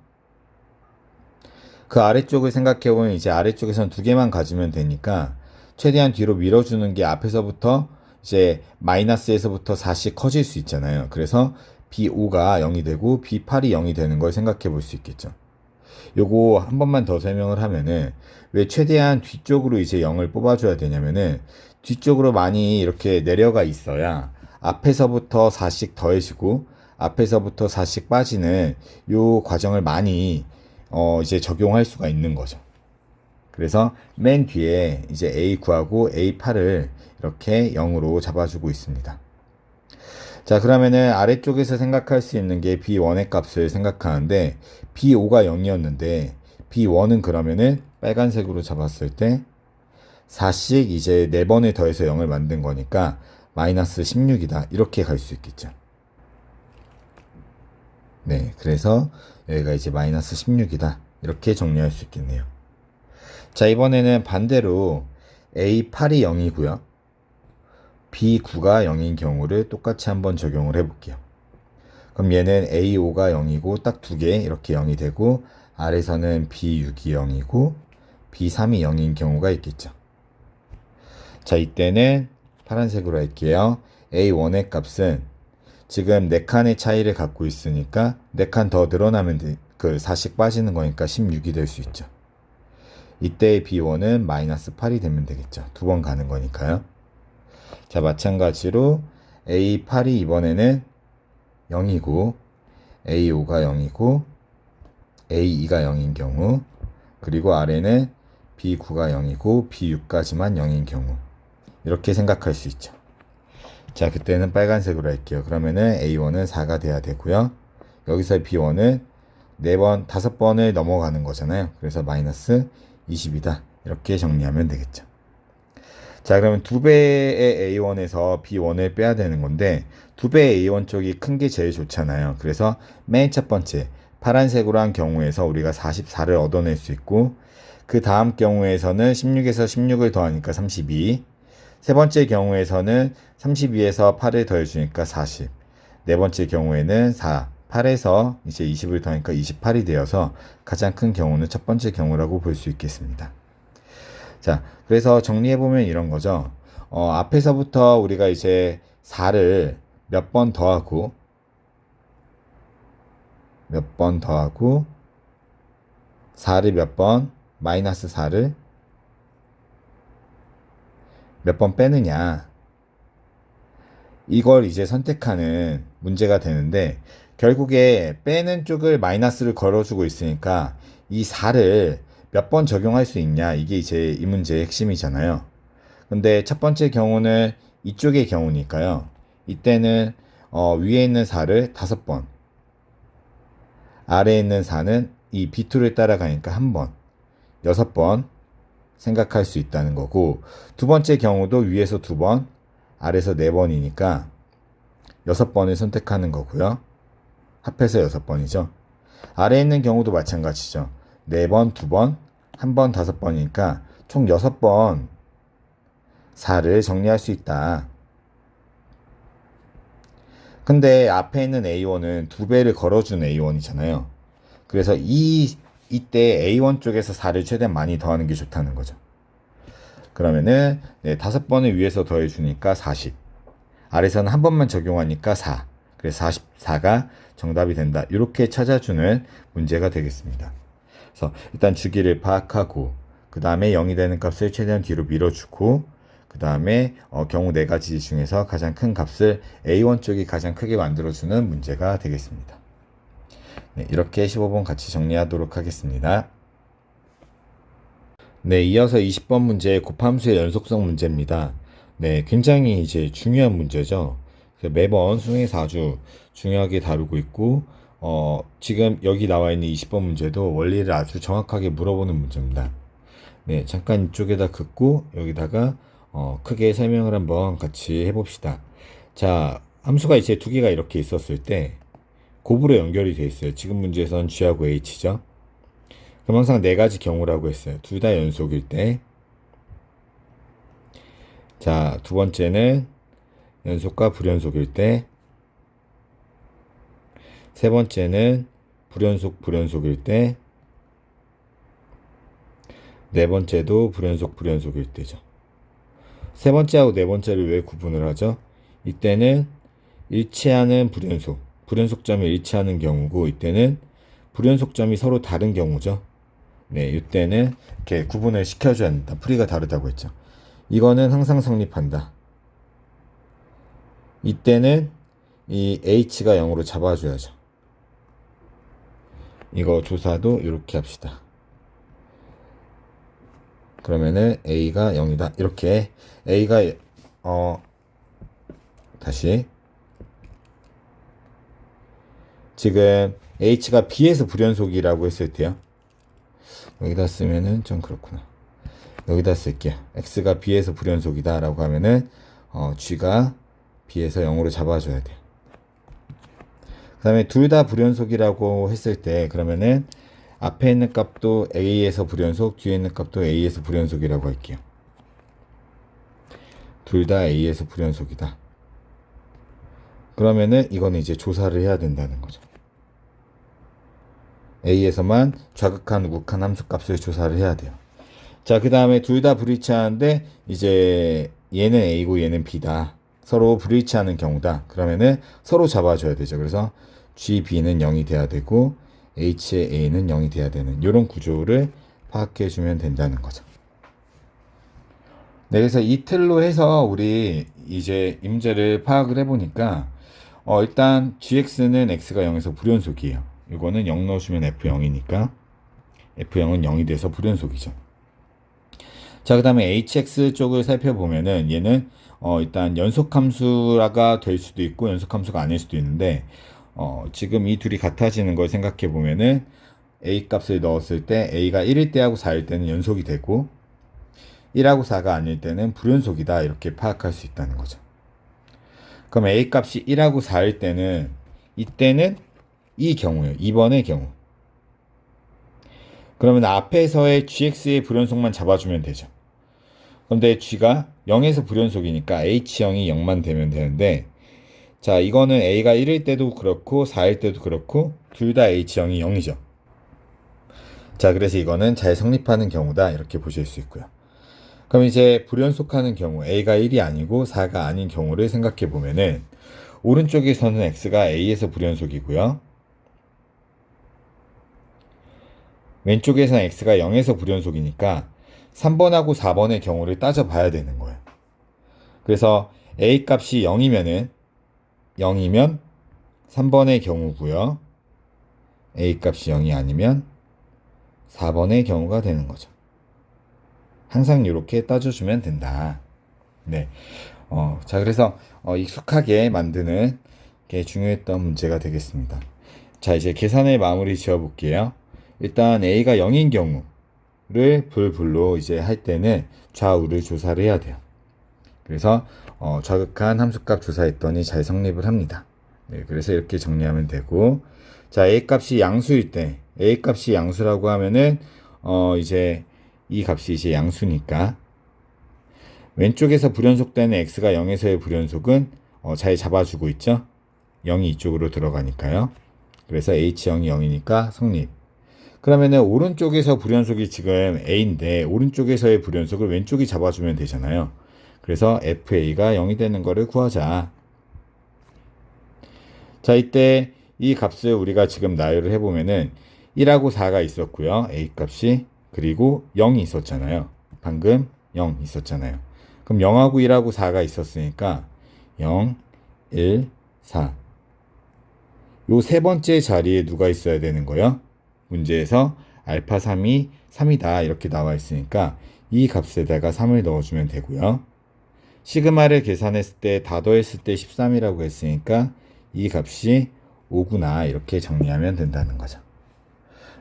그 아래쪽을 생각해보면 이제 아래쪽에선 2개만 가지면 되니까 최대한 뒤로 밀어주는 게 앞에서부터 이제 마이너스에서부터 4씩 커질 수 있잖아요. 그래서 B5가 0이 되고 B8이 0이 되는 걸 생각해 볼 수 있겠죠. 요거 한 번만 더 설명을 하면은 왜 최대한 뒤쪽으로 이제 0을 뽑아줘야 되냐면은 뒤쪽으로 많이 이렇게 내려가 있어야 앞에서부터 4씩 더해지고 앞에서부터 4씩 빠지는 요 과정을 많이 이제 적용할 수가 있는 거죠. 그래서 맨 뒤에 이제 A9하고 A8을 이렇게 0으로 잡아주고 있습니다. 자, 그러면은 아래쪽에서 생각할 수 있는 게 B1의 값을 생각하는데 B5가 0이었는데 B1은 그러면은 빨간색으로 잡았을 때 4씩 이제 4번을 더해서 0을 만든 거니까 마이너스 16이다. 이렇게 갈 수 있겠죠. 네, 그래서 여기가 이제 마이너스 16이다. 이렇게 정리할 수 있겠네요. 자, 이번에는 반대로 A8이 0이고요. B9가 0인 경우를 똑같이 한번 적용을 해볼게요. 그럼 얘는 A5가 0이고 딱 2개 이렇게 0이 되고 아래서는 B6이 0이고 B3이 0인 경우가 있겠죠. 자, 이때는 파란색으로 할게요. A1의 값은 지금 4칸의 차이를 갖고 있으니까 4칸 더 늘어나면 그 4씩 빠지는 거니까 16이 될 수 있죠. 이때 B1은 마이너스 8이 되면 되겠죠. 2번 가는 거니까요. 자, 마찬가지로 A8이 이번에는 0이고 A5가 0이고 A2가 0인 경우 그리고 아래는 B9가 0이고 B6까지만 0인 경우 이렇게 생각할 수 있죠. 자, 그때는 빨간색으로 할게요. 그러면은 A1은 4가 돼야 되고요. 여기서 B1은 4번, 5번을 넘어가는 거잖아요. 그래서 마이너스 20이다. 이렇게 정리하면 되겠죠. 자, 그러면 2배의 A1에서 B1을 빼야 되는 건데 2배의 A1 쪽이 큰 게 제일 좋잖아요. 그래서 맨 첫 번째 파란색으로 한 경우에서 우리가 44를 얻어낼 수 있고 그 다음 경우에서는 16에서 16을 더하니까 32 세 번째 경우에서는 32에서 8을 더해주니까 40 네 번째 경우에는 4 8에서 이제 20을 더하니까 28이 되어서 가장 큰 경우는 첫 번째 경우라고 볼 수 있겠습니다. 자, 그래서 정리해보면 이런 거죠. 앞에서부터 우리가 이제 4를 몇 번 더하고 4를 몇 번 마이너스 4를 몇 번 빼느냐 이걸 이제 선택하는 문제가 되는데 결국에 빼는 쪽을 마이너스를 걸어주고 있으니까 이 4를 몇 번 적용할 수 있냐 이게 이제 이 문제의 핵심이잖아요. 근데 첫 번째 경우는 이쪽의 경우니까요. 이때는 위에 있는 4를 5번 아래에 있는 4는 이 B2를 따라가니까 1번 6번 생각할 수 있다는 거고 두 번째 경우도 위에서 2번 아래에서 4번이니까 6번을 선택하는 거고요. 합해서 6번이죠. 아래에 있는 경우도 마찬가지죠. 4번, 2번, 1번, 5번이니까 총 6번 4를 정리할 수 있다. 근데 앞에 있는 A1은 2배를 걸어준 A1이잖아요. 그래서 이때 A1 쪽에서 4를 최대한 많이 더하는 게 좋다는 거죠. 그러면은 5번을 위에서 더해주니까 40 아래서는 한 번만 적용하니까 4. 그래서 44가 정답이 된다. 이렇게 찾아주는 문제가 되겠습니다. 그래서 일단 주기를 파악하고 그 다음에 0이 되는 값을 최대한 뒤로 밀어주고 그 다음에 경우 4가지 중에서 가장 큰 값을 A1 쪽이 가장 크게 만들어주는 문제가 되겠습니다. 네, 이렇게 15번 같이 정리하도록 하겠습니다. 네, 이어서 20번 문제 곱함수의 연속성 문제입니다. 네, 굉장히 이제 중요한 문제죠. 매번 수능에서 아주 중요하게 다루고 있고, 지금 여기 나와 있는 20번 문제도 원리를 아주 정확하게 물어보는 문제입니다. 네, 잠깐 이쪽에다 긋고 여기다가 크게 설명을 한번 같이 해봅시다. 자, 함수가 이제 두 개가 이렇게 있었을 때 곱으로 연결이 돼 있어요. 지금 문제에서는 G하고 H죠. 그럼 항상 4가지 경우라고 했어요. 둘 다 연속일 때. 자, 두 번째는 연속과 불연속일 때. 세 번째는 불연속, 불연속일 때. 네 번째도 불연속, 불연속일 때죠. 세 번째하고 네 번째를 왜 구분을 하죠? 이때는 일치하는 불연속, 불연속점이 일치하는 경우고, 이때는 불연속점이 서로 다른 경우죠. 네, 이때는 이렇게 구분을 시켜줘야 한다. 풀이가 다르다고 했죠. 이거는 항상 성립한다. 이때는 이 H가 0으로 잡아줘야죠. 이거 조사도 이렇게 합시다. 그러면은 A가 0이다. 이렇게 A가 다시 지금 H가 B에서 불연속이라고 했을 때요. 여기다 쓰면은 좀 그렇구나. 여기다 쓸게요. X가 B에서 불연속이다 라고 하면은 G가 B에서 0으로 잡아줘야 돼요. 그 다음에 둘 다 불연속이라고 했을 때 그러면은 앞에 있는 값도 A에서 불연속, 뒤에 있는 값도 A에서 불연속이라고 할게요. 둘 다 A에서 불연속이다. 그러면은 이거는 이제 조사를 해야 된다는 거죠. A에서만 좌극한, 우극한 함수값을 조사를 해야 돼요. 자, 그 다음에 둘 다 불일치하는데 이제 얘는 A고 얘는 B다. 서로 불일치하는 경우다. 그러면은 서로 잡아줘야 되죠. 그래서 G, B는 0이 돼야 되고 H의 A는 0이 돼야 되는 이런 구조를 파악해 주면 된다는 거죠. 네, 그래서 이 틀로 해서 우리 이제 이 문제를 파악을 해보니까 일단 GX는 X가 0에서 불연속이에요. 이거는 0 넣으시면 F0이니까 F0은 0이 돼서 불연속이죠. 자, 그 다음에 HX 쪽을 살펴보면은 얘는 일단 연속함수가 될 수도 있고 연속함수가 아닐 수도 있는데 지금 이 둘이 같아지는 걸 생각해 보면은 A 값을 넣었을 때 A가 1일 때하고 4일 때는 연속이 되고 1하고 4가 아닐 때는 불연속이다 이렇게 파악할 수 있다는 거죠. 그럼 A 값이 1하고 4일 때는 이때는 이 경우예요. 2번의 경우. 그러면 앞에서의 GX의 불연속만 잡아주면 되죠. 그런데 G가 0에서 불연속이니까 H0이 0만 되면 되는데 자, 이거는 A가 1일 때도 그렇고 4일 때도 그렇고 둘 다 H0이 0이죠. 자, 그래서 이거는 잘 성립하는 경우다 이렇게 보실 수 있고요. 그럼 이제 불연속하는 경우 A가 1이 아니고 4가 아닌 경우를 생각해 보면은 오른쪽에서는 X가 A에서 불연속이고요. 왼쪽에서는 X가 0에서 불연속이니까 3번하고 4번의 경우를 따져봐야 되는 거예요. 그래서 A 값이 0이면 3번의 경우고요. A 값이 0이 아니면 4번의 경우가 되는 거죠. 항상 이렇게 따져주면 된다. 네. 자, 그래서 익숙하게 만드는 게 중요했던 문제가 되겠습니다. 자, 이제 계산을 마무리 지어 볼게요. 일단 A가 0인 경우를 불로 이제 할 때는 좌우를 조사를 해야 돼요. 그래서 좌극한 함수값 조사했더니 잘 성립을 합니다. 네, 그래서 이렇게 정리하면 되고 자, A 값이 양수일 때 A 값이 양수라고 하면은 이제 이 값이 이제 양수니까 왼쪽에서 불연속되는 X가 0에서의 불연속은 잘 잡아주고 있죠. 0이 이쪽으로 들어가니까요. 그래서 H0이 0이니까 성립. 그러면은 오른쪽에서 불연속이 지금 A인데 오른쪽에서의 불연속을 왼쪽이 잡아주면 되잖아요. 그래서 FA가 0이 되는 거를 구하자. 자, 이때 이 값을 우리가 지금 나열을 해보면은 1하고 4가 있었고요. A 값이. 그리고 0이 있었잖아요. 방금 0 있었잖아요. 그럼 0하고 1하고 4가 있었으니까 0, 1, 4. 요 세 번째 자리에 누가 있어야 되는 거예요? 문제에서 알파 3이 3이다 이렇게 나와 있으니까 이 값에다가 3을 넣어주면 되고요. 시그마를 계산했을 때 다 더했을 때 13이라고 했으니까 이 값이 5구나 이렇게 정리하면 된다는 거죠.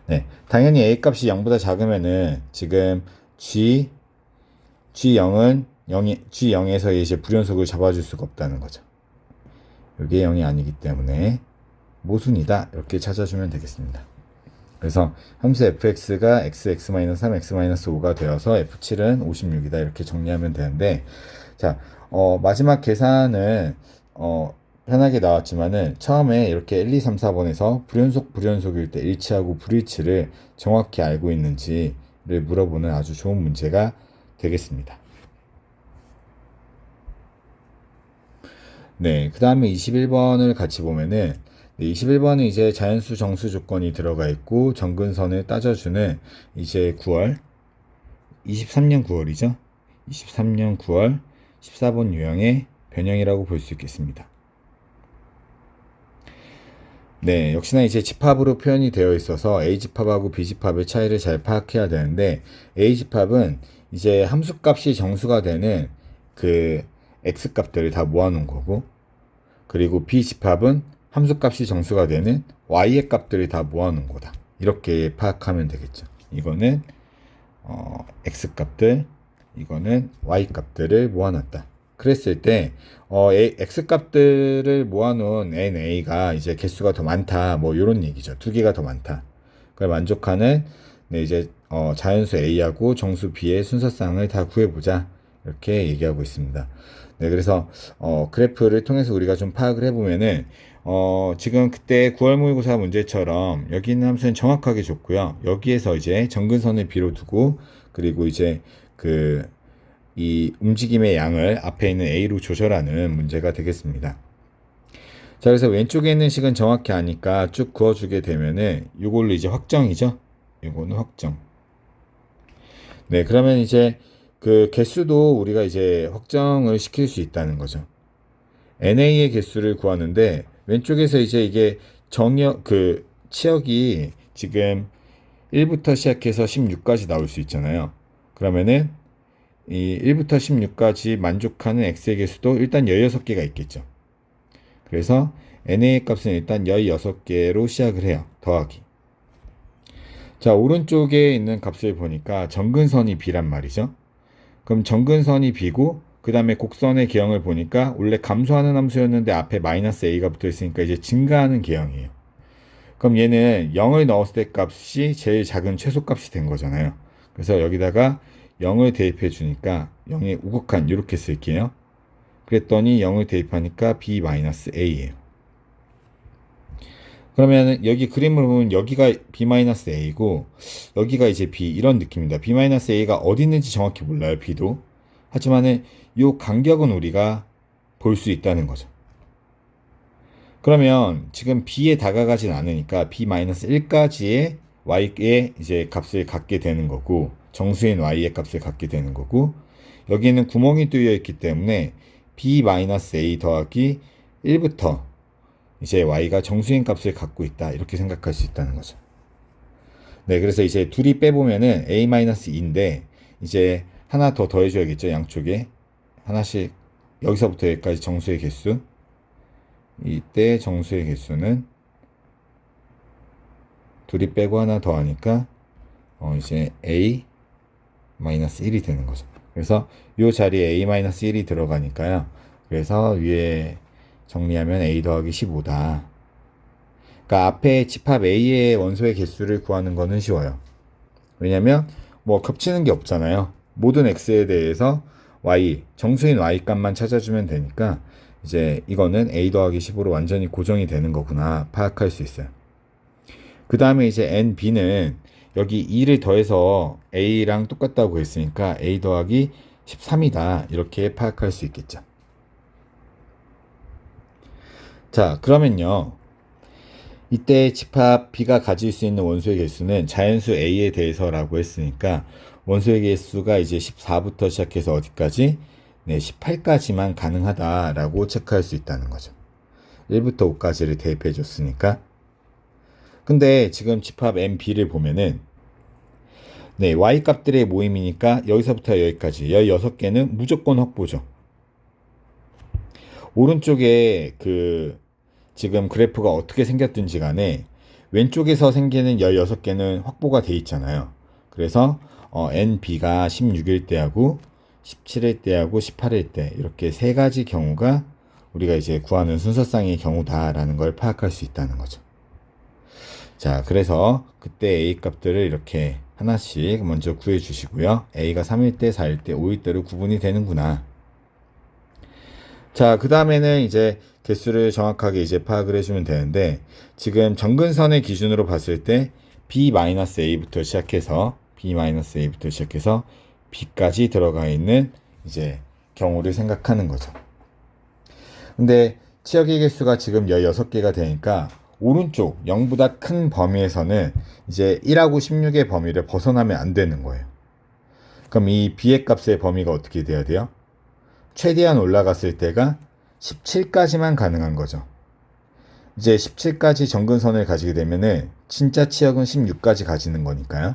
네, 당연히 A 값이 0보다 작으면은 지금 G0은 G0에서 이제 불연속을 잡아줄 수가 없다는 거죠. 이게 0이 아니기 때문에 모순이다 이렇게 찾아주면 되겠습니다. 그래서 함수 fx가 x(x-3) x-5가 되어서 f7은 56이다 이렇게 정리하면 되는데, 자, 마지막 계산은 편하게 나왔지만은 처음에 이렇게 1, 2, 3, 4번에서 불연속일 때 일치하고 불일치를 정확히 알고 있는지를 물어보는 아주 좋은 문제가 되겠습니다. 네, 그 다음에 21번을 같이 보면은 21번은 이제 자연수 정수 조건이 들어가 있고 정근선을 따져주는 이제 23년 9월이죠. 23년 9월 14번 유형의 변형이라고 볼 수 있겠습니다. 네, 역시나 이제 집합으로 표현이 되어 있어서 A집합하고 B집합의 차이를 잘 파악해야 되는데, A집합은 이제 함수값이 정수가 되는 그 X값들을 다 모아놓은 거고, 그리고 B집합은 함수값이 정수가 되는 Y의 값들을 다 모아놓은 거다. 이렇게 파악하면 되겠죠. 이거는 X값들, 이거는 Y값들을 모아놨다. 그랬을 때 X값들을 모아놓은 NA가 이제 개수가 더 많다, 뭐 이런 얘기죠. 두 개가 더 많다. 그걸 만족하는 이제 자연수 A하고 정수 B의 순서쌍을 다 구해보자 이렇게 얘기하고 있습니다. 네, 그래서 그래프를 통해서 우리가 좀 파악을 해보면은 지금 그때 9월 모의고사 문제처럼 여기 있는 함수는 정확하게 줬고요. 여기에서 이제 정근선을 B로 두고, 그리고 이제 이 움직임의 양을 앞에 있는 A로 조절하는 문제가 되겠습니다. 자, 그래서 왼쪽에 있는 식은 정확히 아니까 쭉 그어주게 되면은 이걸로 이제 확정이죠. 이거는 확정. 네, 그러면 이제 그 개수도 우리가 이제 확정을 시킬 수 있다는 거죠. NA의 개수를 구하는데 왼쪽에서 이제 이게 치역이 지금 1부터 시작해서 16까지 나올 수 있잖아요. 그러면은 이 1부터 16까지 만족하는 x의 개수도 일단 16개가 있겠죠. 그래서 NA의 값은 일단 16개로 시작을 해요. 더하기. 자, 오른쪽에 있는 값을 보니까 정근선이 B란 말이죠. 그럼 정근선이 B고, 그 다음에 곡선의 개형을 보니까 원래 감소하는 함수였는데 앞에 마이너스 A가 붙어 있으니까 이제 증가하는 개형이에요. 그럼 얘는 0을 넣었을 때 값이 제일 작은 최소값이 된 거잖아요. 그래서 여기다가 0을 대입해 주니까 0의 우극한 이렇게 쓸게요. 그랬더니 0을 대입하니까 B-A예요. 그러면 여기 그림을 보면 여기가 B-A고 여기가 이제 B 이런 느낌입니다. B-A가 어디 있는지 정확히 몰라요. B도. 하지만은 이 간격은 우리가 볼 수 있다는 거죠. 그러면 지금 B에 다가가진 않으니까 B-1까지의 Y의 이제 값을 갖게 되는 거고, 정수인 Y의 값을 갖게 되는 거고, 여기는 구멍이 뚫려 있기 때문에 B-A 더하기 1부터 이제 Y가 정수인 값을 갖고 있다 이렇게 생각할 수 있다는 거죠. 네, 그래서 이제 둘이 빼보면은 A-2인데 이제 하나 더 더해줘야겠죠. 양쪽에 하나씩, 여기서부터 여기까지 정수의 개수, 이때 정수의 개수는 둘이 빼고 하나 더 하니까 이제 A-1이 되는 거죠. 그래서 이 자리에 A-1이 들어가니까요. 그래서 위에 정리하면 A 더하기 15다. 그러니까 앞에 집합 A의 원소의 개수를 구하는 거는 쉬워요. 왜냐면 뭐 겹치는 게 없잖아요. 모든 X에 대해서 Y, 정수인 Y 값만 찾아주면 되니까 이제 이거는 A 더하기 15로 완전히 고정이 되는 거구나 파악할 수 있어요. 그 다음에 이제 NB는 여기 2를 더해서 A랑 똑같다고 했으니까 A 더하기 13이다 이렇게 파악할 수 있겠죠. 자, 그러면요, 이때 집합 B가 가질 수 있는 원소의 개수는 자연수 A에 대해서라고 했으니까 원소의 개수가 이제 14부터 시작해서 어디까지? 네, 18까지만 가능하다라고 체크할 수 있다는 거죠. 1부터 5까지를 대입해 줬으니까. 근데 지금 집합 MB를 보면은 네, Y 값들의 모임이니까 여기서부터 여기까지 16개는 무조건 확보죠. 오른쪽에 지금 그래프가 어떻게 생겼든지 간에 왼쪽에서 생기는 16개는 확보가 돼 있잖아요. 그래서 NB가 16일 때하고 17일 때하고 18일 때 이렇게 세 가지 경우가 우리가 이제 구하는 순서쌍의 경우다라는 걸 파악할 수 있다는 거죠. 자, 그래서 그때 A 값들을 이렇게 하나씩 먼저 구해 주시고요. A가 3일 때, 4일 때, 5일 때로 구분이 되는구나. 자, 그 다음에는 이제 개수를 정확하게 이제 파악을 해주면 되는데, 지금 정근선의 기준으로 봤을 때 B-A부터 시작해서 B까지 들어가 있는 이제 경우를 생각하는 거죠. 근데 치역의 개수가 지금 16개가 되니까 오른쪽 0보다 큰 범위에서는 이제 1하고 16의 범위를 벗어나면 안 되는 거예요. 그럼 이 B의 값의 범위가 어떻게 돼야 돼요? 최대한 올라갔을 때가 17까지만 가능한 거죠. 이제 17까지 정근선을 가지게 되면은 진짜 치역은 16까지 가지는 거니까요.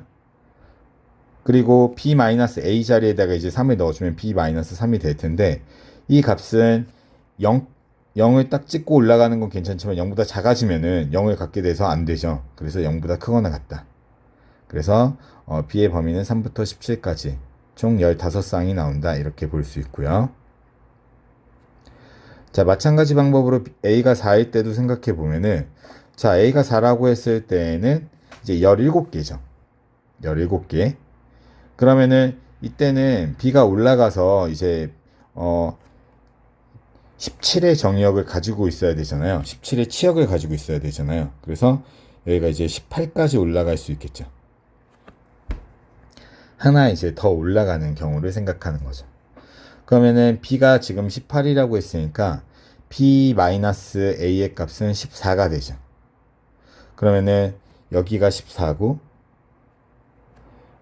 그리고 B-A 자리에다가 이제 3을 넣어주면 B-3이 될 텐데 이 값은 0을 딱 찍고 올라가는 건 괜찮지만 0보다 작아지면은 0을 갖게 돼서 안 되죠. 그래서 0보다 크거나 같다. 그래서 B의 범위는 3부터 17까지 총 15쌍이 나온다. 이렇게 볼 수 있고요. 자, 마찬가지 방법으로 A가 4일 때도 생각해 보면은, 자, A가 4라고 했을 때는 이제 17개죠. 17개. 그러면은 이때는 B가 올라가서 이제 17의 정의역을 가지고 있어야 되잖아요. 17의 치역을 가지고 있어야 되잖아요. 그래서 여기가 이제 18까지 올라갈 수 있겠죠. 하나 이제 더 올라가는 경우를 생각하는 거죠. 그러면은 B가 지금 18이라고 했으니까 B-A의 값은 14가 되죠. 그러면은 여기가 14고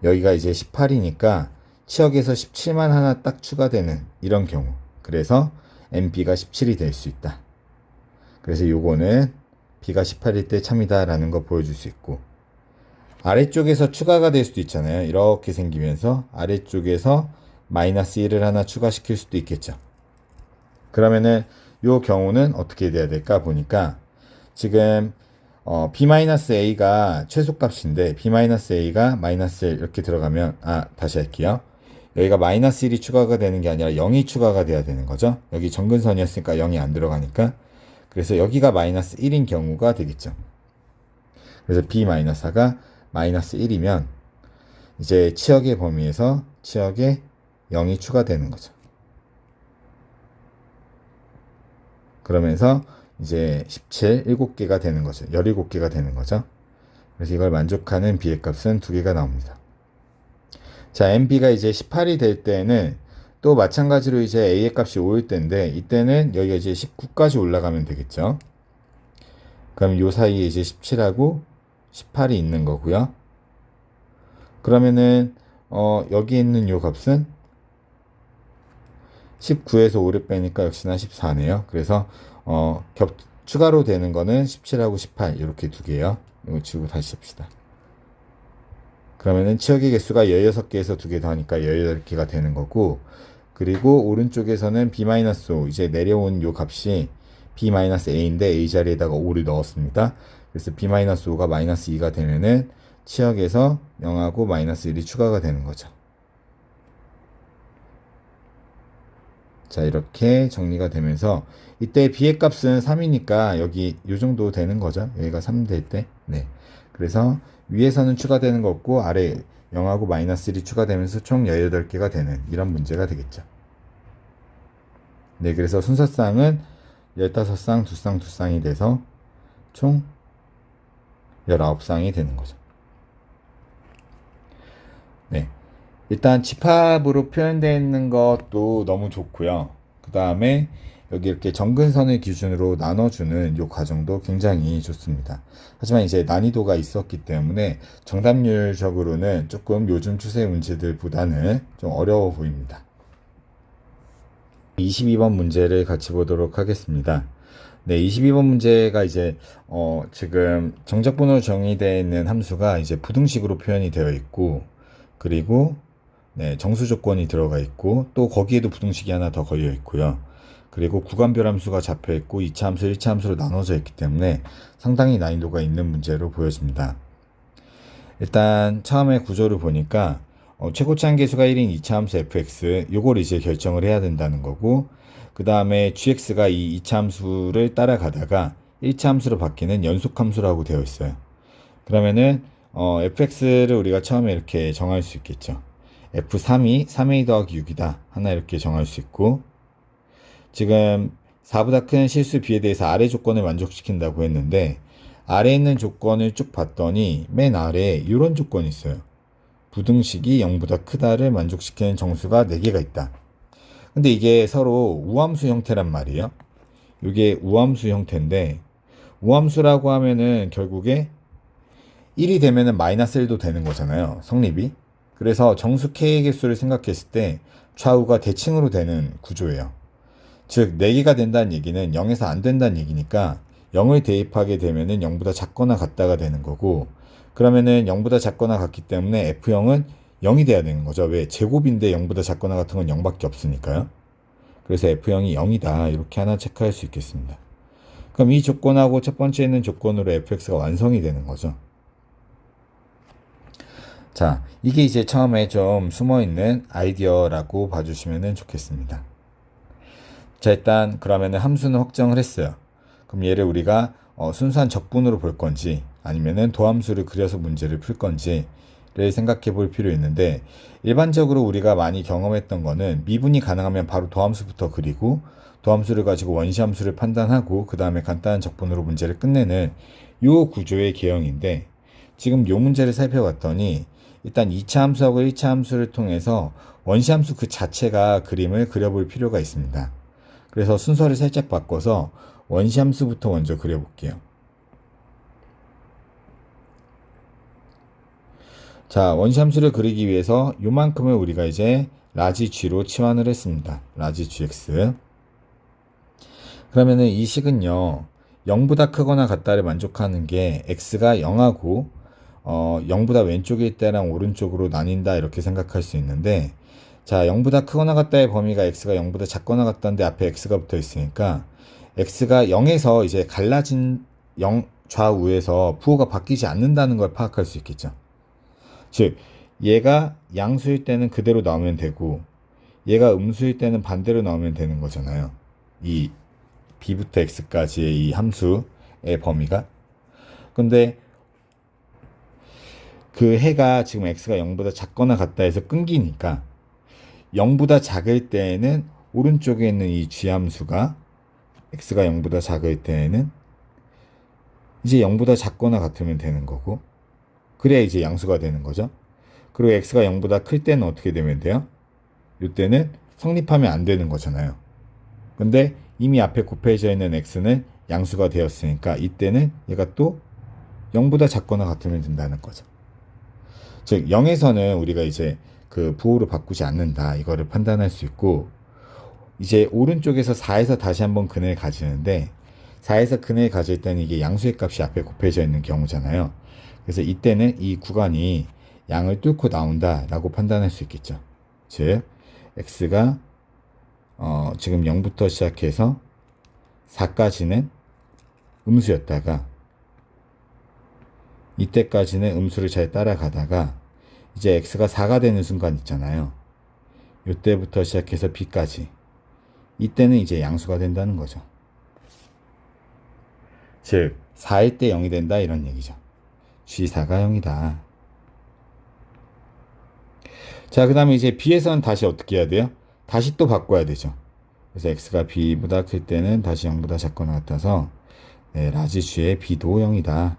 여기가 이제 18이니까 치역에서 17만 하나 딱 추가되는 이런 경우. 그래서 MB가 17이 될 수 있다. 그래서 요거는 B가 18일 때 참이다 라는 거 보여줄 수 있고, 아래쪽에서 추가가 될 수도 있잖아요. 이렇게 생기면서 아래쪽에서 마이너스 1을 하나 추가시킬 수도 있겠죠. 그러면은 요 경우는 어떻게 돼야 될까 보니까 지금 B-A가 최소값인데 B-A가 마이너스 1 이렇게 들어가면 다시 할게요. 여기가 마이너스 1이 추가가 되는 게 아니라 0이 추가가 돼야 되는 거죠. 여기 정근선이었으니까 0이 안 들어가니까. 그래서 여기가 마이너스 1인 경우가 되겠죠. 그래서 B-4가 마이너스 1이면 이제 치역의 범위에서 치역에 0이 추가되는 거죠. 그러면서 이제 17, 7개가 되는 거죠. 17개가 되는 거죠. 그래서 이걸 만족하는 B의 값은 2개가 나옵니다. 자, MB가 이제 18이 될 때는 또 마찬가지로 이제 A의 값이 5일 때인데 이때는 여기가 이제 19까지 올라가면 되겠죠. 그럼 요 사이에 이제 17하고 18이 있는 거고요. 그러면은 여기 있는 요 값은 19에서 5를 빼니까 역시나 14네요. 그래서 추가로 되는 거는 17하고 18 이렇게 두 개요. 이거 지우고 다시 합시다. 그러면은 치역의 개수가 16개에서 2개 더 하니까 18개가 되는 거고, 그리고 오른쪽에서는 B-5 이제 내려온 요 값이 B-A인데 A 자리에다가 5를 넣었습니다. 그래서 B-5가 마이너스 2가 되면은 치역에서 0하고 마이너스 1이 추가가 되는 거죠. 자, 이렇게 정리가 되면서 이때 B의 값은 3이니까 여기 요 정도 되는 거죠. 여기가 3 될 때. 네. 그래서 위에서는 추가되는 거 없고 아래 0하고 마이너스 1이 추가되면서 총 18개가 되는 이런 문제가 되겠죠. 네, 그래서 순서쌍은 15쌍, 2쌍, 2쌍이 돼서 총 19쌍이 되는 거죠. 네. 일단 집합으로 표현되어 있는 것도 너무 좋고요. 그 다음에 여기 이렇게 정근선을 기준으로 나눠주는 이 과정도 굉장히 좋습니다. 하지만 이제 난이도가 있었기 때문에 정답률적으로는 조금 요즘 추세 문제들보다는 좀 어려워 보입니다. 22번 문제를 같이 보도록 하겠습니다. 네, 22번 문제가 이제 지금 정적분으로 정의되어 있는 함수가 이제 부등식으로 표현이 되어 있고, 그리고 네, 정수 조건이 들어가 있고, 또 거기에도 부등식이 하나 더 걸려 있고요. 그리고 구간별 함수가 잡혀 있고 2차 함수, 1차 함수로 나눠져 있기 때문에 상당히 난이도가 있는 문제로 보여집니다. 일단 처음에 구조를 보니까 최고치 한계수가 1인 2차 함수 fx 요걸 이제 결정을 해야 된다는 거고, 그 다음에 gx가 이 2차 함수를 따라가다가 1차 함수로 바뀌는 연속 함수라고 되어 있어요. 그러면은 fx를 우리가 처음에 이렇게 정할 수 있겠죠. f3이 3a 더하기 6이다 하나 이렇게 정할 수 있고, 지금 4보다 큰 실수 b에 대해서 아래 조건을 만족시킨다고 했는데, 아래에 있는 조건을 쭉 봤더니 맨 아래에 이런 조건이 있어요. 부등식이 0보다 크다를 만족시키는 정수가 4개가 있다. 근데 이게 서로 우함수 형태란 말이에요. 이게 우함수 형태인데, 우함수라고 하면은 결국에 1이 되면은 마이너스 1도 되는 거잖아요. 성립이. 그래서 정수 k의 개수를 생각했을 때 좌우가 대칭으로 되는 구조예요. 즉 4개가 된다는 얘기는 0에서 안 된다는 얘기니까 0을 대입하게 되면은 0보다 작거나 같다가 되는 거고, 그러면은 0보다 작거나 같기 때문에 F0은 0이 돼야 되는 거죠. 왜? 제곱인데 0보다 작거나 같은 건 0밖에 없으니까요. 그래서 F0이 0이다 이렇게 하나 체크할 수 있겠습니다. 그럼 이 조건하고 첫 번째 있는 조건으로 fx가 완성이 되는 거죠. 자, 이게 이제 처음에 좀 숨어있는 아이디어라고 봐주시면 좋겠습니다. 자, 일단 그러면은 함수는 확정을 했어요. 그럼 얘를 우리가 순수한 적분으로 볼 건지 아니면은 도함수를 그려서 문제를 풀 건지를 생각해 볼 필요 있는데, 일반적으로 우리가 많이 경험했던 거는 미분이 가능하면 바로 도함수부터 그리고 도함수를 가지고 원시함수를 판단하고 그 다음에 간단한 적분으로 문제를 끝내는 요 구조의 개형인데, 지금 요 문제를 살펴봤더니 일단 2차 함수하고 1차 함수를 통해서 원시함수 그 자체가 그림을 그려볼 필요가 있습니다. 그래서 순서를 살짝 바꿔서 원시함수부터 먼저 그려볼게요. 자, 원시함수를 그리기 위해서 요만큼을 우리가 이제 라지 g로 치환을 했습니다. 라지 gx. 그러면은 이 식은요, 0보다 크거나 같다를 만족하는 게 x가 0하고 0보다 왼쪽일 때랑 오른쪽으로 나뉜다 이렇게 생각할 수 있는데, 자, 0보다 크거나 같다의 범위가 x가 0보다 작거나 같다인데 앞에 x가 붙어 있으니까 x가 0에서 이제 갈라진 0 좌우에서 부호가 바뀌지 않는다는 걸 파악할 수 있겠죠. 즉 얘가 양수일 때는 그대로 나오면 되고 얘가 음수일 때는 반대로 나오면 되는 거잖아요. 이 b부터 x까지의 이 함수의 범위가. 근데 그 해가 지금 x가 0보다 작거나 같다 해서 끊기니까 0보다 작을 때에는 오른쪽에 있는 이 g함수가 x가 0보다 작을 때에는 이제 0보다 작거나 같으면 되는 거고, 그래야 이제 양수가 되는 거죠. 그리고 x가 0보다 클 때는 어떻게 되면 돼요? 이때는 성립하면 안 되는 거잖아요. 근데 이미 앞에 곱해져 있는 x는 양수가 되었으니까 이때는 얘가 또 0보다 작거나 같으면 된다는 거죠. 즉 0에서는 우리가 이제 그 부호를 바꾸지 않는다 이거를 판단할 수 있고, 이제 오른쪽에서 4에서 다시 한번 근을 가지는데 4에서 근을 가질 때는 이게 양수의 값이 앞에 곱해져 있는 경우잖아요. 그래서 이때는 이 구간이 양을 뚫고 나온다 라고 판단할 수 있겠죠. 즉 x가 지금 0부터 시작해서 4까지는 음수였다가 이때까지는 음수를 잘 따라가다가 이제 x가 4가 되는 순간 있잖아요. 이때부터 시작해서 b까지 이때는 이제 양수가 된다는 거죠. 즉 4일 때 0이 된다 이런 얘기죠. g4가 0이다. 자, 그 다음에 이제 b에서는 다시 어떻게 해야 돼요? 다시 또 바꿔야 되죠. 그래서 x가 b보다 클 때는 다시 0보다 작거나 같아서 네, 라지 g의 b도 0이다.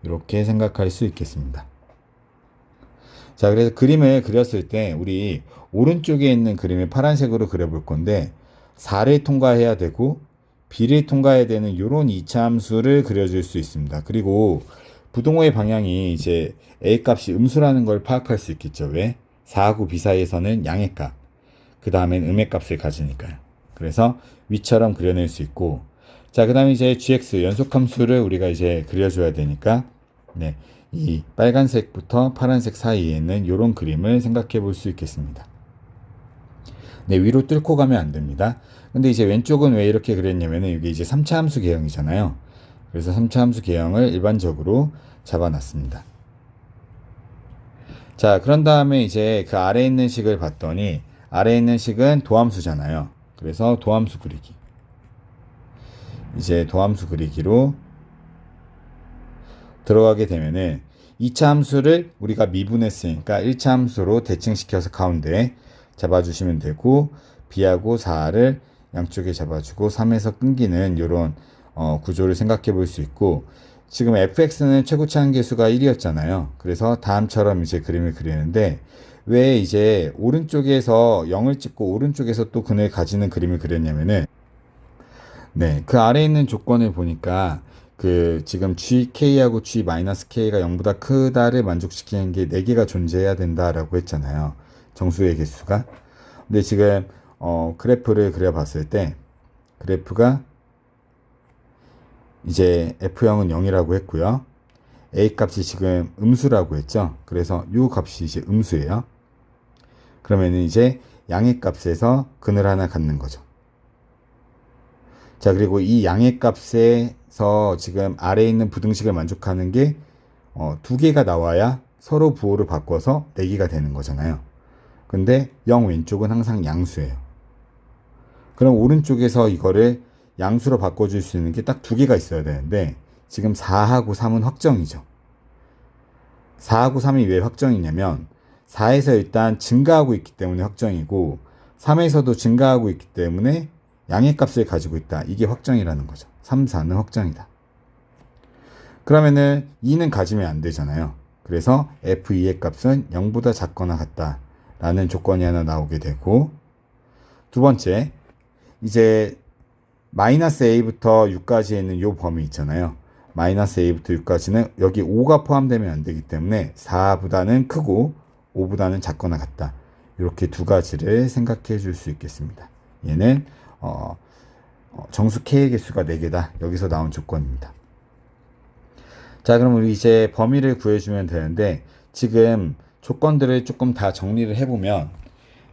이렇게 생각할 수 있겠습니다. 자, 그래서 그림을 그렸을 때 우리 오른쪽에 있는 그림을 파란색으로 그려볼 건데, 4를 통과해야 되고 B를 통과해야 되는 이런 2차 함수를 그려줄 수 있습니다. 그리고 부동호의 방향이 이제 A 값이 음수라는 걸 파악할 수 있겠죠. 왜? 4하고 B 사이에서는 양의 값, 그 다음엔 음의 값을 가지니까요. 그래서 위처럼 그려낼 수 있고, 자, 그 다음에 이제 gx 연속함수를 우리가 이제 그려줘야 되니까, 네, 이 빨간색부터 파란색 사이에 있는 이런 그림을 생각해 볼 수 있겠습니다. 네, 위로 뚫고 가면 안 됩니다. 근데 이제 왼쪽은 왜 이렇게 그렸냐면은 이게 이제 3차 함수 개형이잖아요. 그래서 3차 함수 개형을 일반적으로 잡아놨습니다. 자, 그런 다음에 이제 그 아래에 있는 식을 봤더니 아래에 있는 식은 도함수잖아요. 그래서 도함수 그리기. 이제 도함수 그리기로 들어가게 되면은 2차 함수를 우리가 미분했으니까 1차 함수로 대칭시켜서 가운데 잡아주시면 되고, B하고 4를 양쪽에 잡아주고 3에서 끊기는 이런 구조를 생각해 볼 수 있고, 지금 fx는 최고치 한계수가 1이었잖아요. 그래서 다음처럼 이제 그림을 그리는데, 왜 이제 오른쪽에서 0을 찍고 오른쪽에서 또 근을 가지는 그림을 그렸냐면은, 네, 그 아래에 있는 조건을 보니까 그 지금 gk하고 g-k가 0보다 크다를 만족시키는 게 4개가 존재해야 된다라고 했잖아요. 정수의 개수가. 근데 지금 그래프를 그려봤을 때 그래프가 이제 F0은 0이라고 했고요. A 값이 지금 음수라고 했죠. 그래서 이 값이 이제 음수예요. 그러면 이제 양의 값에서 근을 하나 갖는 거죠. 자, 그리고 이 양의 값에서 지금 아래에 있는 부등식을 만족하는 게 2개가 나와야 서로 부호를 바꿔서 4개가 되는 거잖아요. 근데 0 왼쪽은 항상 양수예요. 그럼 오른쪽에서 이거를 양수로 바꿔줄 수 있는 게 딱 2개가 있어야 되는데, 지금 4하고 3은 확정이죠. 4하고 3이 왜 확정이냐면 4에서 일단 증가하고 있기 때문에 확정이고, 3에서도 증가하고 있기 때문에 양의 값을 가지고 있다. 이게 확정이라는 거죠. 3, 4는 확정이다. 그러면은 2는 가지면 안 되잖아요. 그래서 F2의 값은 0보다 작거나 같다 라는 조건이 하나 나오게 되고, 두 번째, 이제 마이너스 A부터 6까지 있는 요 범위 있잖아요. 마이너스 A부터 6까지는 여기 5가 포함되면 안 되기 때문에 4보다는 크고 5보다는 작거나 같다. 이렇게 두 가지를 생각해 줄 수 있겠습니다. 얘는 정수 K의 개수가 4개다. 여기서 나온 조건입니다. 자, 그럼 우리 이제 범위를 구해주면 되는데, 지금 조건들을 조금 다 정리를 해보면,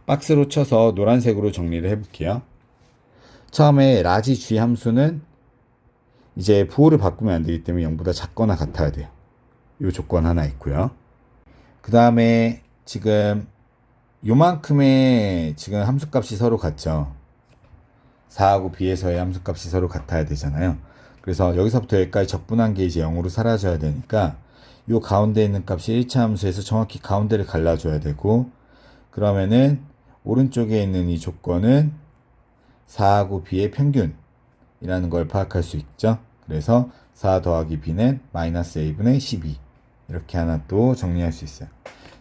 박스로 쳐서 노란색으로 정리를 해볼게요. 처음에 라지 G 함수는 이제 부호를 바꾸면 안 되기 때문에 0보다 작거나 같아야 돼요. 이 조건 하나 있고요. 그 다음에 지금 요만큼의 지금 함수값이 서로 같죠. 4하고 B에서의 함수값이 서로 같아야 되잖아요. 그래서 여기서부터 여기까지 적분한 게 이제 0으로 사라져야 되니까 요 가운데 있는 값이 1차 함수에서 정확히 가운데를 갈라줘야 되고, 그러면은 오른쪽에 있는 이 조건은 4하고 B의 평균이라는 걸 파악할 수 있죠. 그래서 4 더하기 B는 마이너스 A분의 12, 이렇게 하나 또 정리할 수 있어요.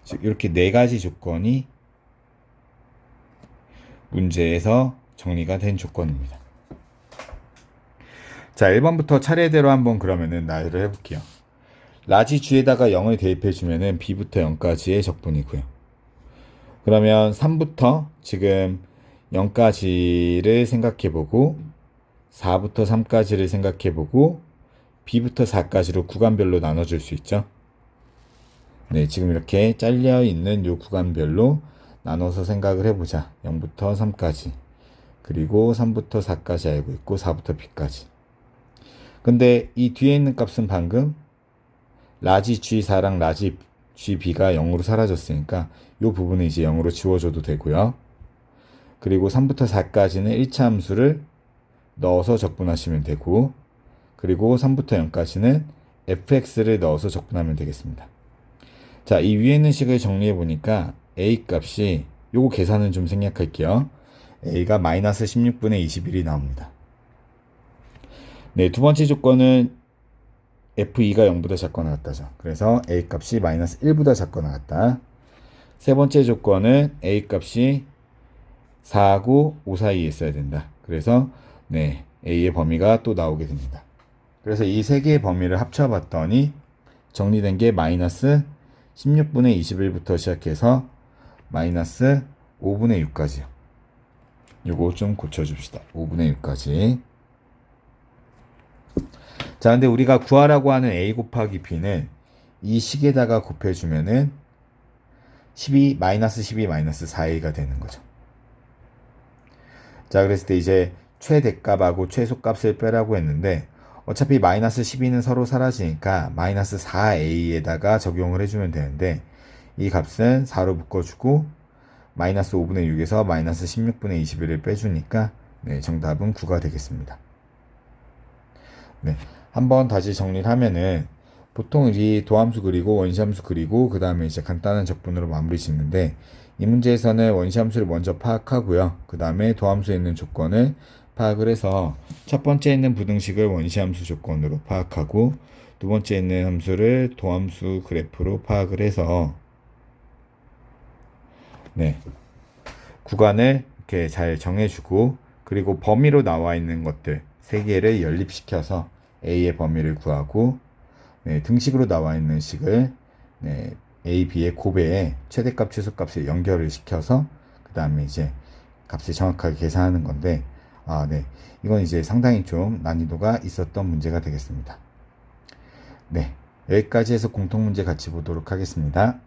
즉 이렇게 4가지 조건이 문제에서 정리가 된 조건입니다. 자, 1번부터 차례대로 한번 그러면은 나열을 해볼게요. 라지 G에다가 0을 대입해주면은 B부터 0까지의 적분이고요. 그러면 3부터 지금 0까지를 생각해보고, 4부터 3까지를 생각해보고, B부터 4까지로 구간별로 나눠줄 수 있죠. 네, 지금 이렇게 잘려있는 요 구간별로 나눠서 생각을 해보자. 0부터 3까지. 그리고 3부터 4까지 알고 있고 4부터 B까지. 근데 이 뒤에 있는 값은 방금 라지 G4랑 라지 GB가 0으로 사라졌으니까 이 부분은 이제 0으로 지워줘도 되고요. 그리고 3부터 4까지는 1차 함수를 넣어서 적분하시면 되고, 그리고 3부터 0까지는 fx를 넣어서 적분하면 되겠습니다. 자, 이 위에 있는 식을 정리해 보니까 a 값이, 요거 계산은 좀 생략할게요. a가 마이너스 16분의 21이 나옵니다. 네, 두 번째 조건은 f2가 0보다 작거나 같다죠. 그래서 a 값이 마이너스 1보다 작거나 같다. 세 번째 조건은 a 값이 4하고 5 사이에 있어야 된다. 그래서 네, A의 범위가 또 나오게 됩니다. 그래서 이 세 개의 범위를 합쳐봤더니 정리된 게 마이너스 16분의 21부터 시작해서 마이너스 5분의 6까지요. 요거 좀 고쳐줍시다. 5분의 6까지. 자, 근데 우리가 구하라고 하는 A 곱하기 B는 이 식에다가 곱해주면은 12, 마이너스 12, 마이너스 4A가 되는 거죠. 자, 그랬을 때 이제 최대값하고 최소값을 빼라고 했는데 어차피 마이너스 12는 서로 사라지니까 마이너스 4A에다가 적용을 해주면 되는데 이 값은 4로 묶어주고 마이너스 5분의 6에서 마이너스 16분의 21을 빼주니까 네, 정답은 9가 되겠습니다. 네, 한번 다시 정리를 하면은 보통 이 도함수 그리고 원시함수 그리고 그 다음에 이제 간단한 적분으로 마무리 짓는데 이 문제에서는 원시함수를 먼저 파악하고요. 그 다음에 도함수에 있는 조건을 파악을 해서 첫 번째 있는 부등식을 원시함수 조건으로 파악하고 두 번째 있는 함수를 도함수 그래프로 파악을 해서 네, 구간을 이렇게 잘 정해주고 그리고 범위로 나와 있는 것들 세 개를 연립시켜서 A의 범위를 구하고 네, 등식으로 나와 있는 식을 네, A, B의 곱에 최대값, 최소값을 연결을 시켜서 그 다음에 이제 값을 정확하게 계산하는 건데 네, 이건 이제 상당히 좀 난이도가 있었던 문제가 되겠습니다. 네, 여기까지 해서 공통 문제 같이 보도록 하겠습니다.